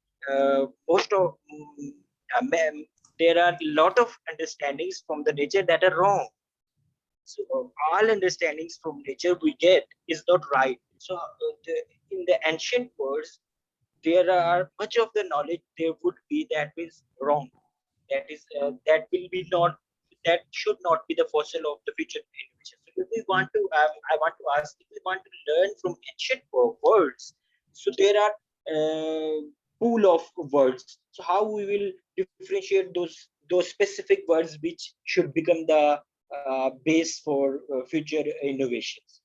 most of there are a lot of understandings from the nature that are wrong. So all understandings from nature we get is not right. So in the ancient words, there are much of the knowledge there would be that is wrong. That is that will be not, that should not be the fossil of the future innovation. So if we want to, I want to ask, if we want to learn from ancient words, so there are pool of words. So how we will differentiate those specific words which should become the base for future innovations?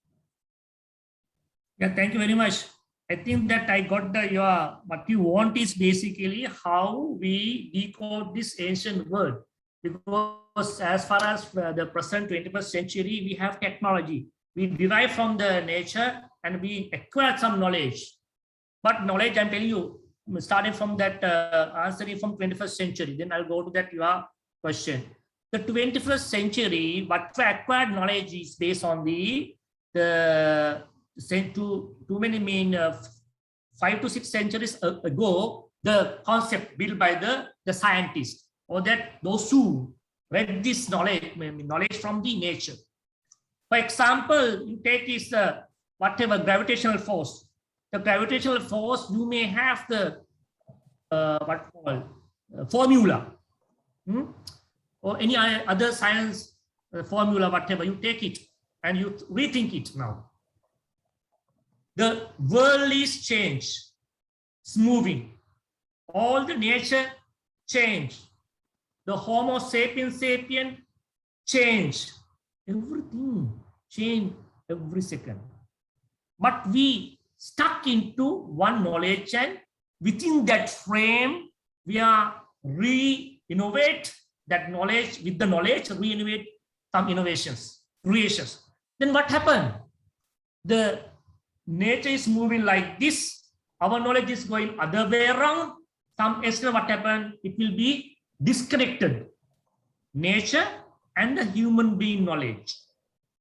Yeah, thank you very much. I think that I got your what you want is basically how we decode this ancient word, because as far as the present 21st century, we have technology. We derive from the nature and we acquire some knowledge. But knowledge, I'm telling you, starting from that answering from 21st century, then I'll go to that your question. The 21st century, what acquired knowledge is based on the too many 5 to 6 centuries ago, the concept built by the scientists, or that those who read this knowledge from the nature. For example, you take this whatever gravitational force. The gravitational force, you may have the formula, or any other science formula, whatever. You take it and you rethink it now. The world is changed, it's moving. All the nature change. The Homo sapiens change. Everything change every second. But we stuck into one knowledge, and within that frame, we are re-innovate that knowledge. With the knowledge, re-innovate some innovations, creations. Then what happened? The nature is moving like this. Our knowledge is going other way around. Some extent, what happened? It will be disconnected. Nature and the human being knowledge.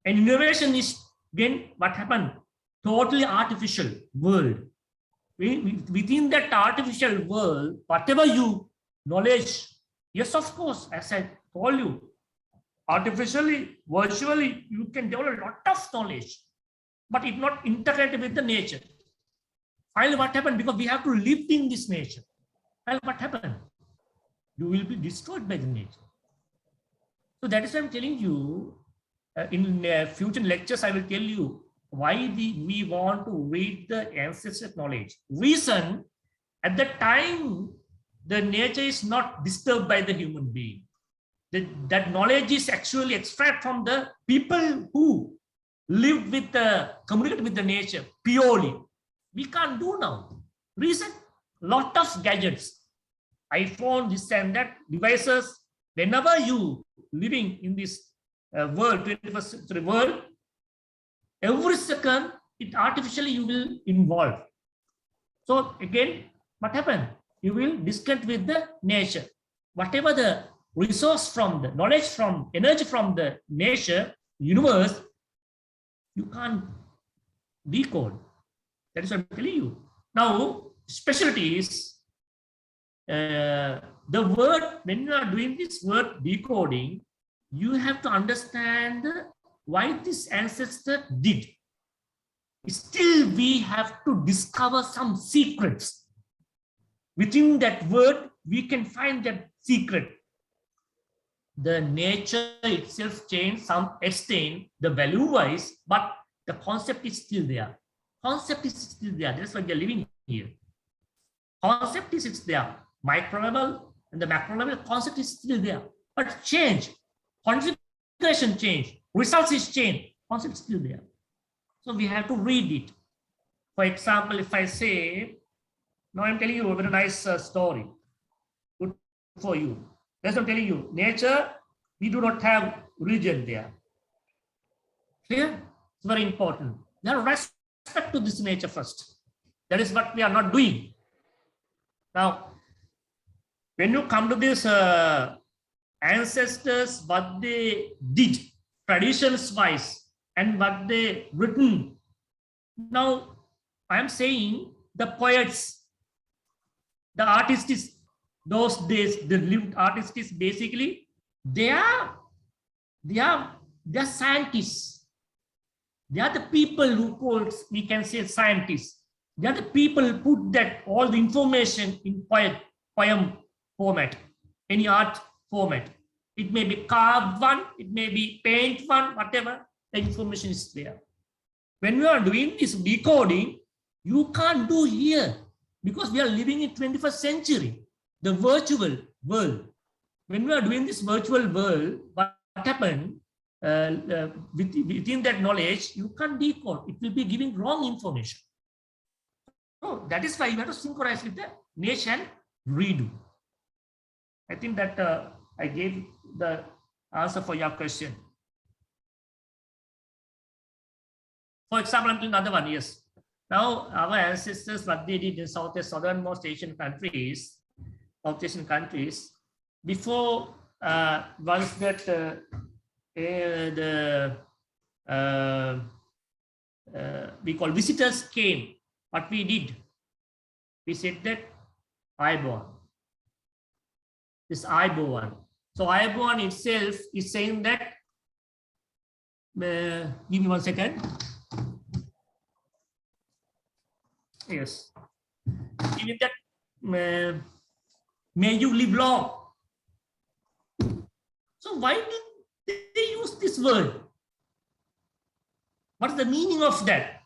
And innovation is then what happened? Totally artificial world. Within that artificial world, whatever you knowledge, yes, of course, as I told you, artificially, virtually, you can develop a lot of knowledge, but it not integrated with the nature. Finally, what happened? Because we have to live in this nature. Well, what happened? You will be destroyed by the nature. So that is why I'm telling you, in future lectures, I will tell you why we want to read the ancestral knowledge. Reason, at that time, the nature is not disturbed by the human being. That knowledge is actually extracted from the people who live with communicate with the nature purely. We can't do now. Reason, lot of gadgets, iPhone, this and that, devices. Whenever you living in this world, 21st century world, every second, it artificially you will involve. So again, what happened? You will disconnect with the nature. Whatever the resource from the knowledge from energy from the nature, universe, you can't decode. That is what I'm telling you. Now, specialty is the word, when you are doing this word decoding, you have to understand why this ancestor did. Still, we have to discover some secrets. Within that word, we can find that secret. The nature itself changed some extent, the value-wise, but the concept is still there. Concept is still there. That's why we are living here. Concept is there. Micro level and the macro level concept is still there. But change, configuration change, results is change, concept is still there. So we have to read it. For example, if I say, now I'm telling you a very nice story. Good for you. That's what I'm telling you. Nature, we do not have religion there. Clear? It's very important. There are respect to this nature first. That is what we are not doing. Now, when you come to this ancestors, what they did, traditions-wise, and what they written. Now, I am saying the poets, the artists, those days, the lived artists, basically, they are scientists. They are the people who called, we can say, scientists. They are the people who put that all the information in poem format, any art format. It may be carved one, it may be paint one, whatever, the information is there. When we are doing this decoding, you can't do here because we are living in 21st century, the virtual world. When we are doing this virtual world, what happened within that knowledge, you can't decode. It will be giving wrong information. So that is why you have to synchronize with the nature and redo. I think that I gave the answer for your question. For example, I'm doing another one. Yes. Now, our ancestors, what they did in southernmost Asian countries, South Asian countries, before once that we call visitors came, what we did, we said that Ayubowan. This Ayubowan. So Ayubowan itself is saying that, give me 1 second. Yes. Even that, may you live long. So why did they use this word? What is the meaning of that?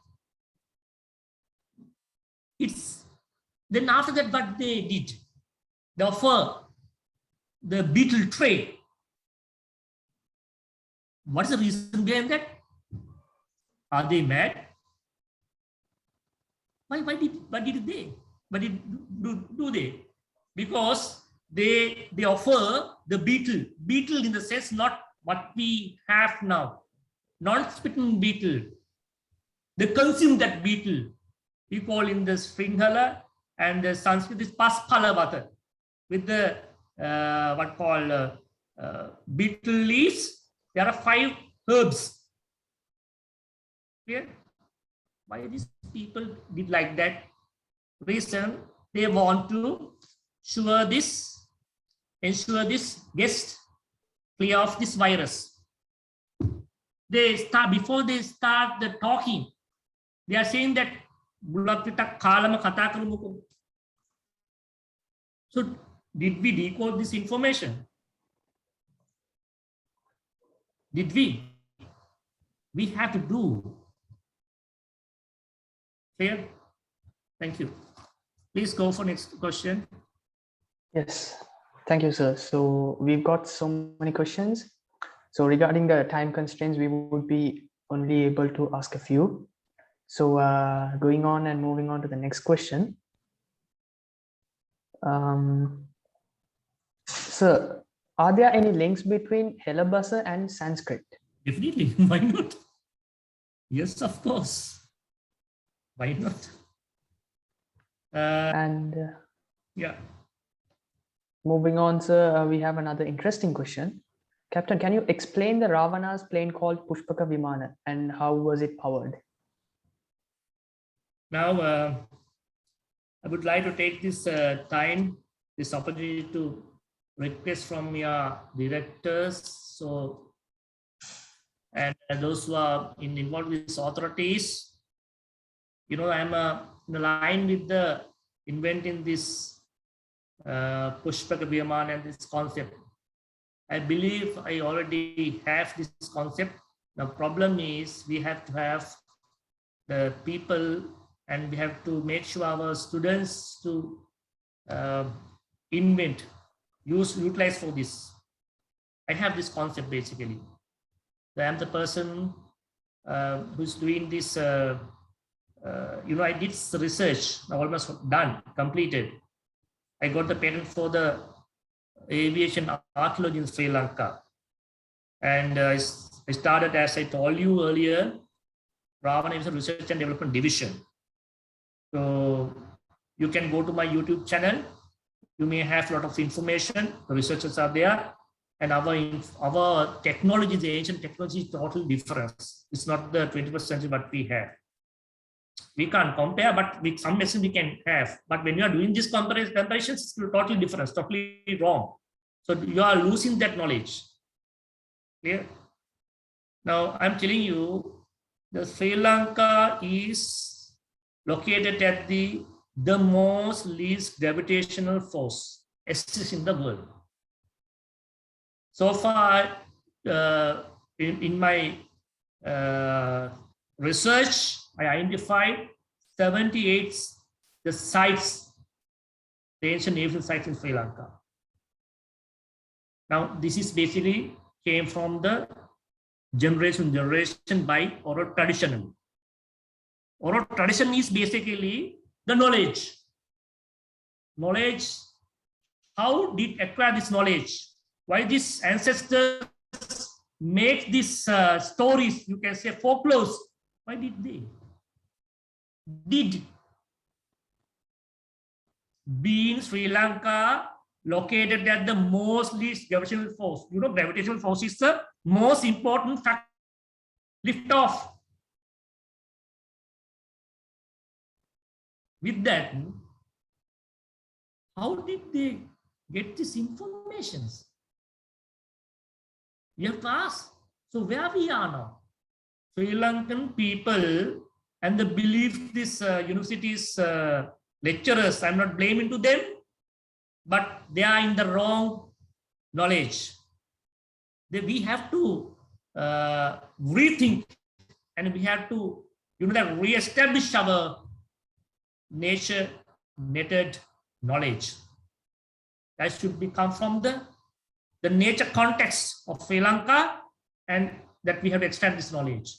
It's then after that what they did, they offer the beetle trade. What is the reason behind that? Are they mad? Why did they do they? Because they offer the beetle in the sense not what we have now, non-spitting beetle. They consume that beetle. We call in the Sringhala and the Sanskrit is Paspalavata with the what called beetle leaves. There are 5 herbs. Clear? Why these people did like that? Reason they want to ensure this guest clear of this virus. They start before they start the talking. They are saying that so did we decode this information? Did we? We have to do. Clear? Thank you. Please go for next question. Yes, thank you, sir. So we've got so many questions. So regarding the time constraints, we would be only able to ask a few. So going on and moving on to the next question. Sir, are there any links between Helabhasa and Sanskrit? Definitely, why not? Yes, of course. Why not? Yeah. Moving on, sir, we have another interesting question. Captain, can you explain the Ravana's plane called Pushpaka Vimana and how was it powered? Now, I would like to take this this opportunity to request from your directors, and those who are involved with these authorities. I'm in line with the inventing this Pushpaka Viman and this concept. I believe I already have this concept. The problem is we have to have the people, and we have to make sure our students to utilize for this. I have this concept basically. I am the person who's doing this. I did research, almost done, completed. I got the patent for the aviation archaeology in Sri Lanka. And I started, as I told you earlier, Ravana Aviation Research and Development Division. So you can go to my YouTube channel. You may have a lot of information. The researchers are there. And our technology, the ancient technology, is totally different. It's not the 21st century what we have. We can't compare, but with some machine we can have. But when you are doing this comparisons, it's totally different, totally wrong. So you are losing that knowledge. Clear? Now I'm telling you, the Sri Lanka is located at the most least gravitational force exists in the world. So far, in my research, I identified 78 the sites, the ancient aviation sites in Sri Lanka. Now, this is basically came from the generation by oral tradition. Oral tradition is basically the knowledge. Knowledge, how did acquire this knowledge? Why these ancestors make these stories, you can say folklores? Why did they? Did being Sri Lanka located at the most least gravitational force? Gravitational force is the most important factor. Lift off. With that, how did they get this information? You have to ask. So where we are now? Sri Lankan people and the belief this universities lecturers, I'm not blaming to them, but they are in the wrong knowledge. We have to rethink, and we have to re-establish our nature method knowledge. That should come from the nature context of Sri Lanka, and that we have to extend this knowledge.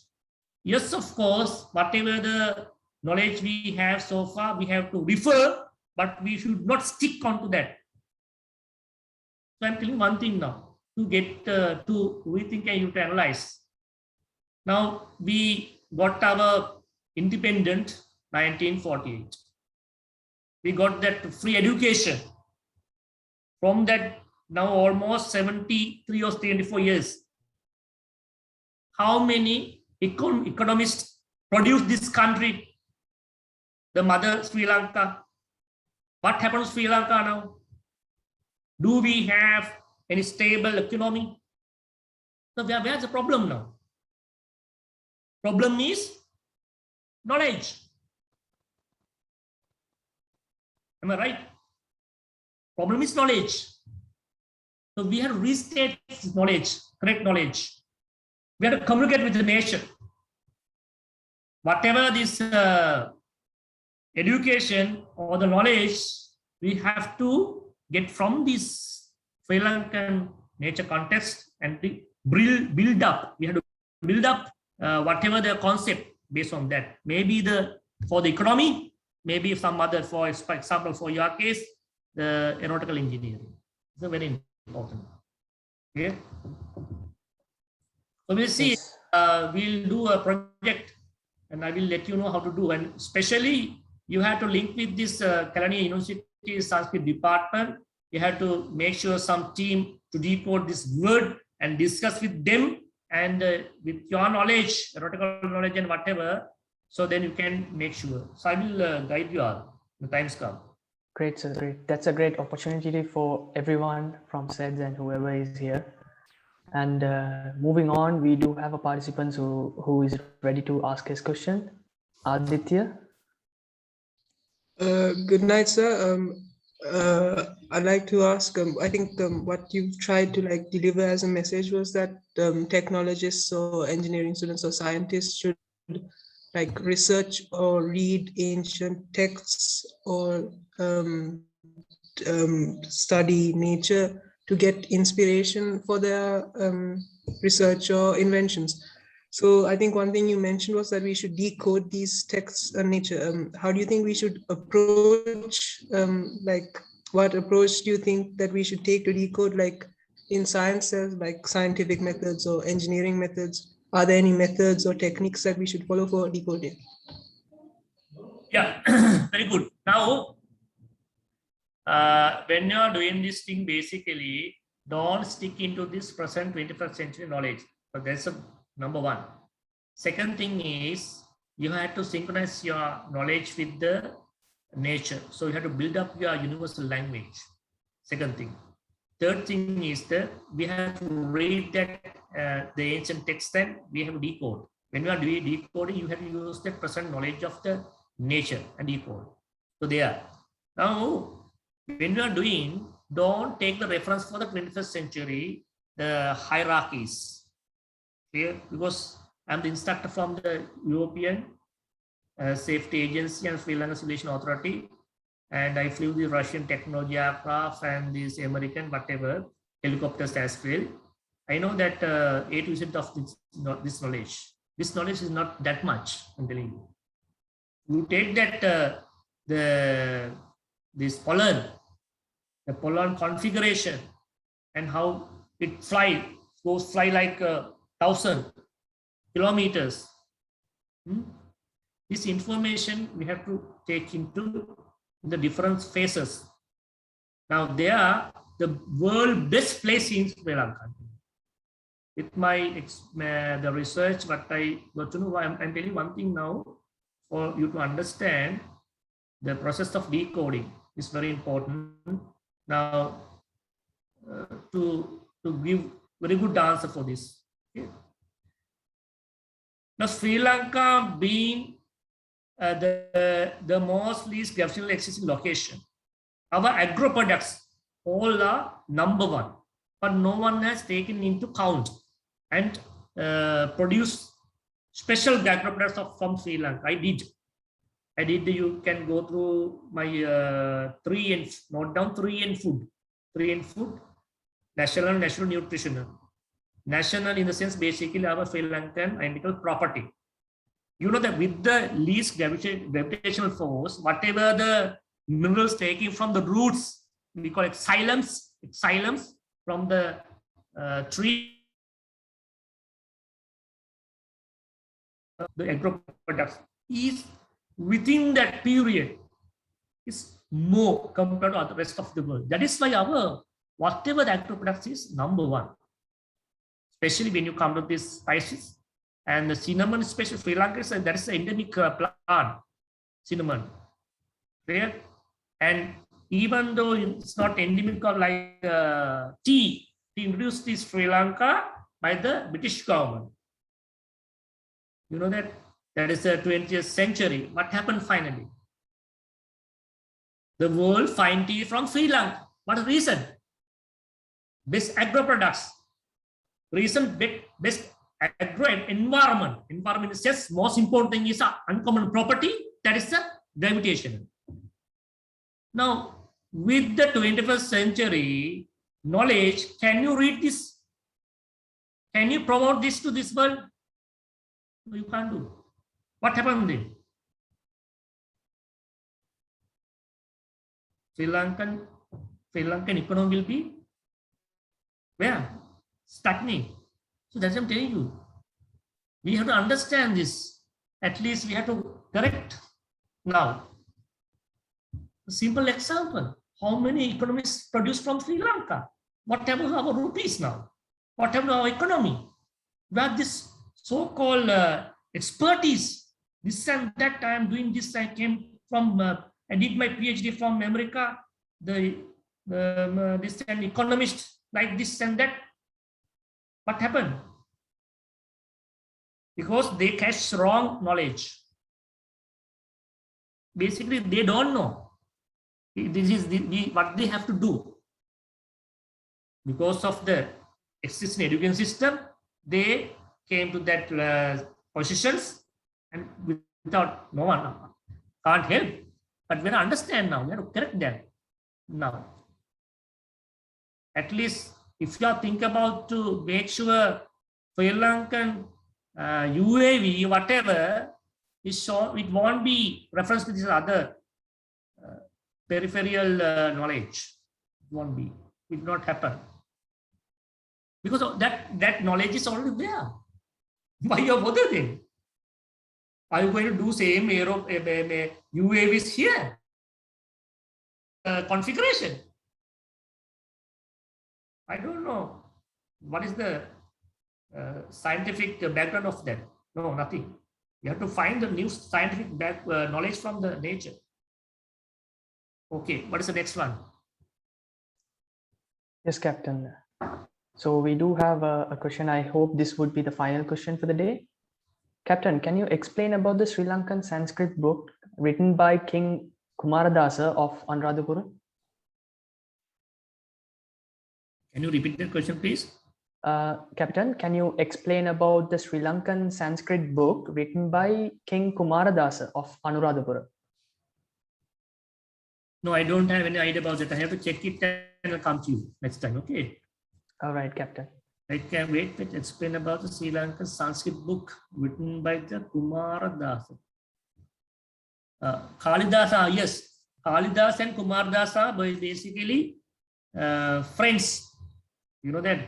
Yes, of course, whatever the knowledge we have so far, we have to refer, but we should not stick on to that. So I'm telling one thing now, to get to rethink and to analyze. Now we got our independent 1948. We got that free education. From that, now almost 73 or 74 years. How many economists produced this country? The mother Sri Lanka. What happened to Sri Lanka now? Do we have any stable economy? So where's the problem now? Problem is knowledge. Am I right? Problem is knowledge. So we have to restate this knowledge, correct knowledge. We have to communicate with the nation. Whatever this education or the knowledge, we have to get from this Sri Lankan nature context and build up. We have to build up whatever the concept based on that. Maybe for the economy, maybe some other, for example, for your case, the aeronautical engineering. It's very important. Okay. So we'll see. Yes. We'll do a project, and I will let you know how to do. And especially, you have to link with this Kelaniya University Sanskrit department. You have to make sure some team to decode this word and discuss with them and with your knowledge, aeronautical knowledge and whatever. So then you can make sure. So I will guide you all. The time's come. Great, sir. Great. That's a great opportunity for everyone from SEDS and whoever is here. And moving on, we do have a participant who is ready to ask his question. Aditya. Good night, sir. I'd like to ask, I think what you've tried to like deliver as a message was that technologists or engineering students or scientists should like research or read ancient texts or study nature to get inspiration for their research or inventions. So I think one thing you mentioned was that we should decode these texts and nature. How do you think we should approach, like what approach do you think that we should take to decode, like in sciences, like scientific methods or engineering methods? Are there any methods or techniques that we should follow for decoding? Yeah, very good. Now, when you are doing this thing, basically, don't stick into this present 21st century knowledge. So that's a number one. Second thing is you have to synchronize your knowledge with the nature. So you have to build up your universal language. Second thing. Third thing is that we have to read that the ancient text and we have to decode. When you are doing decoding, you have to use the present knowledge of the nature and decode. So there. Now, when you are doing, don't take the reference for the 21st century, the hierarchies. Clear? Because I'm the instructor from the European Safety Agency and Sri Lanka Civilization Authority. And I flew the Russian technology aircraft and this American, whatever, helicopters as well. I know that 8% of this knowledge. This knowledge is not that much, I'm telling you. You take that, this pollen, the pollen configuration and how it goes fly like 1,000 kilometers. This information we have to take into the different phases. Now they are the world best place in Sri Lanka. With my the research, what I got to know, I'm telling you one thing now for you to understand the process of decoding is very important. Now to give very good answer for this. Okay. Now Sri Lanka being the most least gravitational existing location, our agro products all are number one, but no one has taken into count and produced special agro products from Sri Lanka. I did. You can go through my 3 and note down 3 and food. 3 and food, national nutritional. National in the sense basically our Sri Lankan identical property. You know that with the least gravitational force, whatever the minerals taking from the roots, we call it xylem from the tree, the agro products is within that period is more compared to the rest of the world. That is why our whatever the agro products is number one, especially when you come to these spices. And the cinnamon, especially Sri Lanka, that is an endemic plant, cinnamon. Clear? And even though it's not endemic or like tea, introduced to Sri Lanka by the British government. You know that? That is the 20th century. What happened finally? The world find tea from Sri Lanka. What reason? Best agro products. Reason best agro environment. Environment is just most important thing is an uncommon property, that is the gravitation. Now, with the 21st century knowledge, can you read this? Can you promote this to this world? No, you can't do. What happened then? Sri Lankan economy will be where? Stagnating. So that's what I'm telling you. We have to understand this. At least we have to correct. Now, a simple example. How many economies produced from Sri Lanka? What happened to our rupees now? What happened to our economy? We have this so-called expertise. This and that, I am doing this. I came from, I did my PhD from America. This an economist like this and that. What happened? Because they catch wrong knowledge. Basically, they don't know. This is what they have to do. Because of the existing education system, they came to that positions, and without, no one can't help. But when I understand now, we have to correct them now. At least if you think about to make sure Sri Lankan UAV, whatever is shown, it won't be reference to this other peripheral knowledge. It won't be. It will not happen. Because of that knowledge is already there. Why you are bothering? Are you going to do same UAVs here? Configuration. I don't know. What is the scientific background of that? No, nothing. You have to find the new scientific knowledge from the nature. Okay, what is the next one? Yes, Captain. So we do have a question. I hope this would be the final question for the day. Captain, can you explain about the Sri Lankan Sanskrit book written by King Kumaradasa of Anuradhapura? Can you repeat that question, please? Captain, can you explain about the Sri Lankan Sanskrit book written by King Kumaradasa of Anuradhapura? No, I don't have any idea about that. I have to check it and I'll come to you next time. Okay. All right, Captain. I can wait to explain about the Sri Lankan Sanskrit book written by the Kumaradasa. Kalidasa, yes. Kalidasa and Kumaradasa were basically friends. You know that?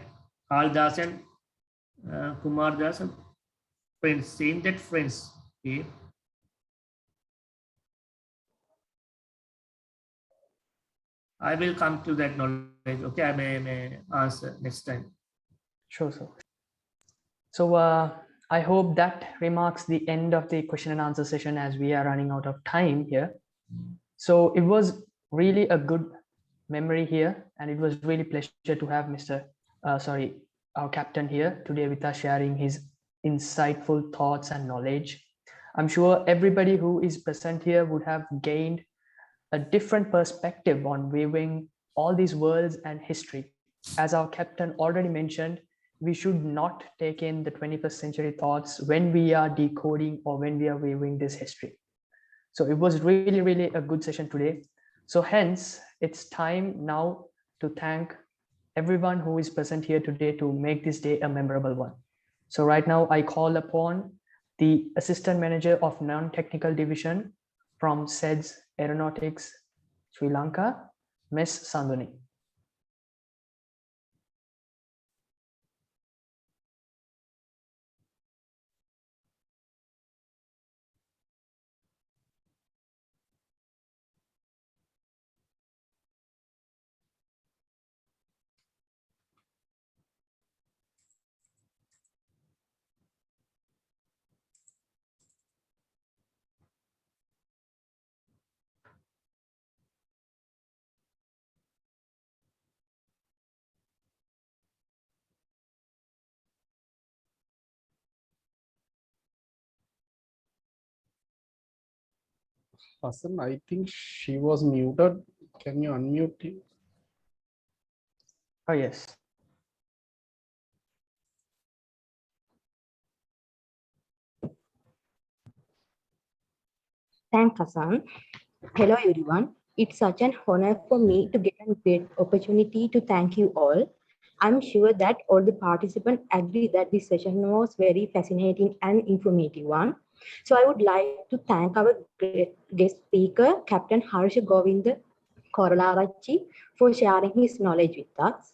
Kalidasa and Kumaradasa, friends. Same that friends. Okay. I will come to that knowledge. Okay, I may answer next time. Sure, sir. So I hope that remarks the end of the question and answer session, as we are running out of time here. So it was really a good memory here, and it was really pleasure to have our captain here today with us, sharing his insightful thoughts and knowledge. I'm sure everybody who is present here would have gained a different perspective on viewing all these worlds and history. As our captain already mentioned, we should not take in the 21st century thoughts when we are decoding or when we are viewing this history. So it was really, really a good session today. So hence, it's time now to thank everyone who is present here today to make this day a memorable one. So right now, I call upon the Assistant Manager of Non-Technical Division from SEDS Aeronautics, Sri Lanka, Ms. Sandhuni. Hassan, I think she was muted. Can you unmute it? Oh, yes. Thanks, Hassan. Hello, everyone. It's such an honor for me to get a great opportunity to thank you all. I'm sure that all the participants agree that this session was very fascinating and informative one. So I would like to thank our guest speaker, Captain Harsha Govinda Koralarachi, for sharing his knowledge with us.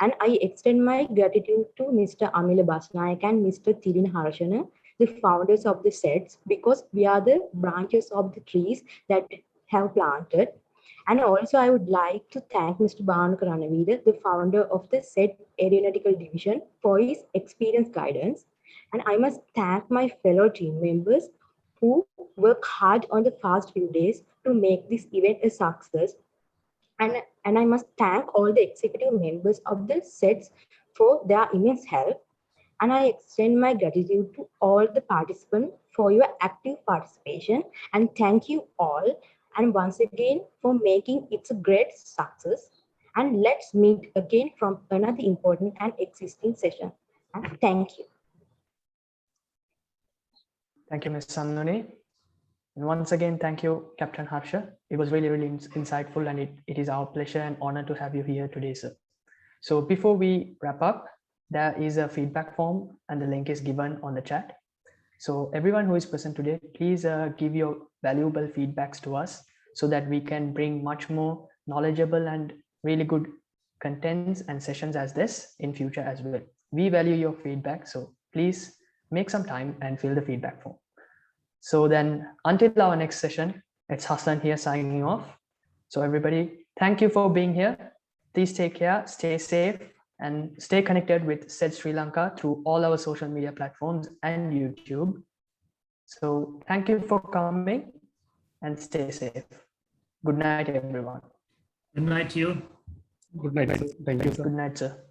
And I extend my gratitude to Mr. Amila Basnayak and Mr. Thirin Harshana, the founders of the SEDS, because we are the branches of the trees that have planted. And also, I would like to thank Mr. Banu Karanavida, the founder of the SET Aeronautical Division, for his experience guidance. And I must thank my fellow team members who work hard on the past few days to make this event a success. And I must thank all the executive members of the SETs for their immense help. And I extend my gratitude to all the participants for your active participation. And thank you all. And once again for making it a great success. And let's meet again from another important and existing session. And thank you. Thank you, Ms. Samnuni. And once again, thank you, Captain Harsha. It was really, really insightful, and it is our pleasure and honor to have you here today, sir. So before we wrap up, there is a feedback form and the link is given on the chat. So everyone who is present today, please give your valuable feedbacks to us so that we can bring much more knowledgeable and really good contents and sessions as this in future as well. We value your feedback, so please make some time and fill the feedback form. So then until our next session, it's Hassan here signing off. So everybody, thank you for being here. Please take care, stay safe, and stay connected with SET Sri Lanka through all our social media platforms and YouTube. So thank you for coming and stay safe. Good night, everyone. Good night to you. Good night. Thank you, sir. Good night, sir.